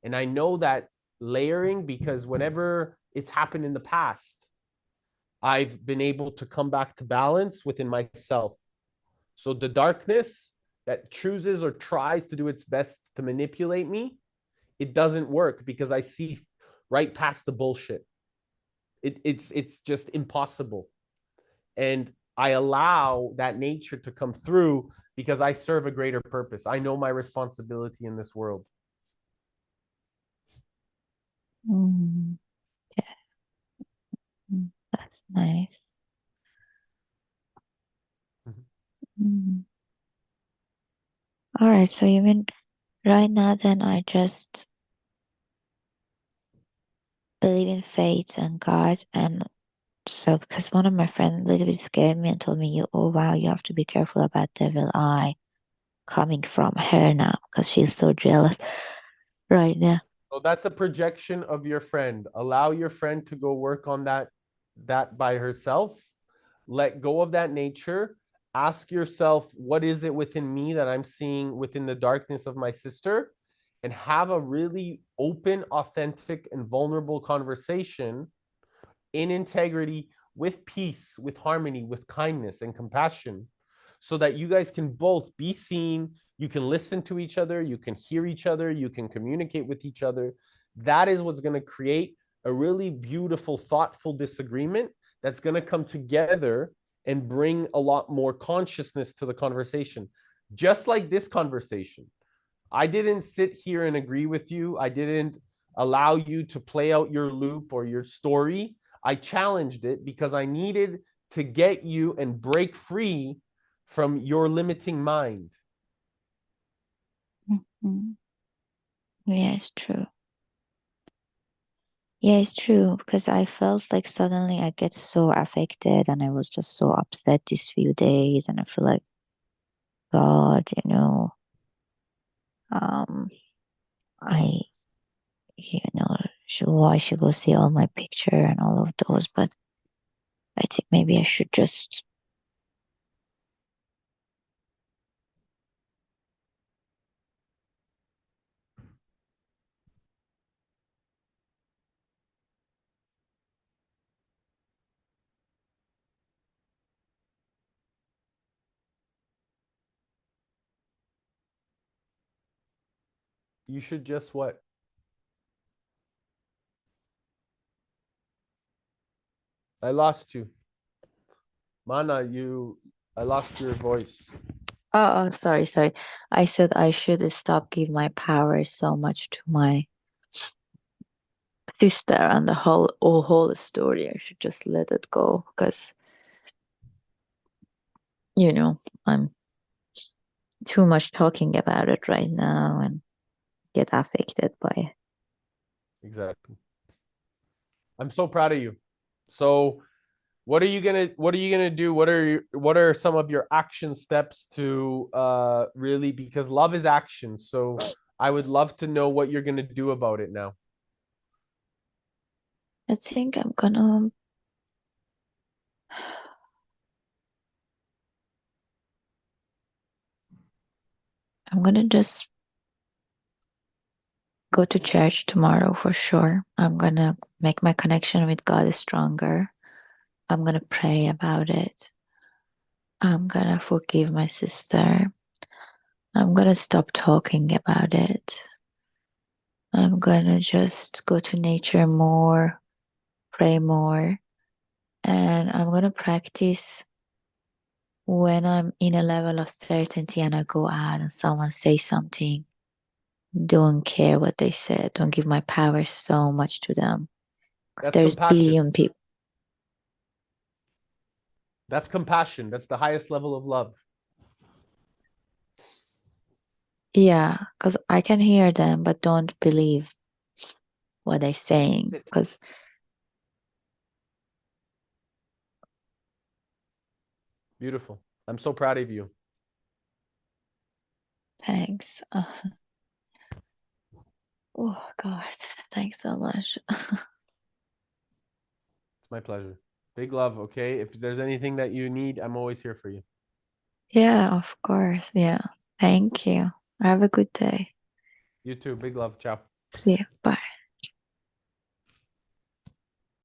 And I know that layering because whenever it's happened in the past, I've been able to come back to balance within myself. So the darkness that chooses or tries to do its best to manipulate me, it doesn't work because I see right past the bullshit. It's just impossible. And I allow that nature to come through because I serve a greater purpose. I know my responsibility in this world. Mm, yeah, that's nice. Mm. All right, so you mean right now then I just believe in fate and God, and so because one of my friends a little bit scared me and told me, "You, oh wow, you have to be careful about devil eye coming from her now because she's so jealous right now." So that's a projection of your friend. Allow your friend to go work on that by herself. Let go of that nature. Ask yourself, what is it within me that I'm seeing within the darkness of my sister? And have a really open, authentic, and vulnerable conversation in integrity, with peace, with harmony, with kindness and compassion, so that you guys can both be seen, you can listen to each other, you can hear each other, you can communicate with each other. That is what's going to create a really beautiful, thoughtful disagreement that's going to come together and bring a lot more consciousness to the conversation. Just like this conversation. I didn't sit here and agree with you. I didn't allow you to play out your loop or your story. I challenged it because I needed to get you and break free from your limiting mind. Mhm. Yeah, it's true. Yeah, it's true because I felt like suddenly I get so affected and I was just so upset these few days and I feel like God, um I why should go see all my picture and all of those, but I think maybe I should just You should just what? I lost you. Mana, I lost your voice. oh, sorry. I said I should stop give my power so much to my sister and the whole story. I should just let it go because I'm too much talking about it right now and get affected by it. Exactly. I'm so proud of you. So what are you gonna do? What are some of your action steps to really, because love is action. So I would love to know what you're gonna do about it now. I think I'm gonna just go to church tomorrow for sure. I'm gonna make my connection with God stronger. I'm gonna pray about it. I'm gonna forgive my sister. I'm gonna stop talking about it. I'm gonna just go to nature more, pray more, and I'm gonna practice when I'm in a level of certainty and I go out and someone says something, don't care what they said. Don't give my power so much to them. Because That's there's compassion. billion people. That's compassion. That's the highest level of love. Yeah, because I can hear them, but don't believe what they're saying. Because Beautiful. I'm so proud of you. thanks. Oh God, thanks so much. It's my pleasure. Big love, okay? If there's anything that you need, I'm always here for you. Yeah, of course. Yeah. Thank you. Have a good day. You too. Big love. Ciao. See you. Bye.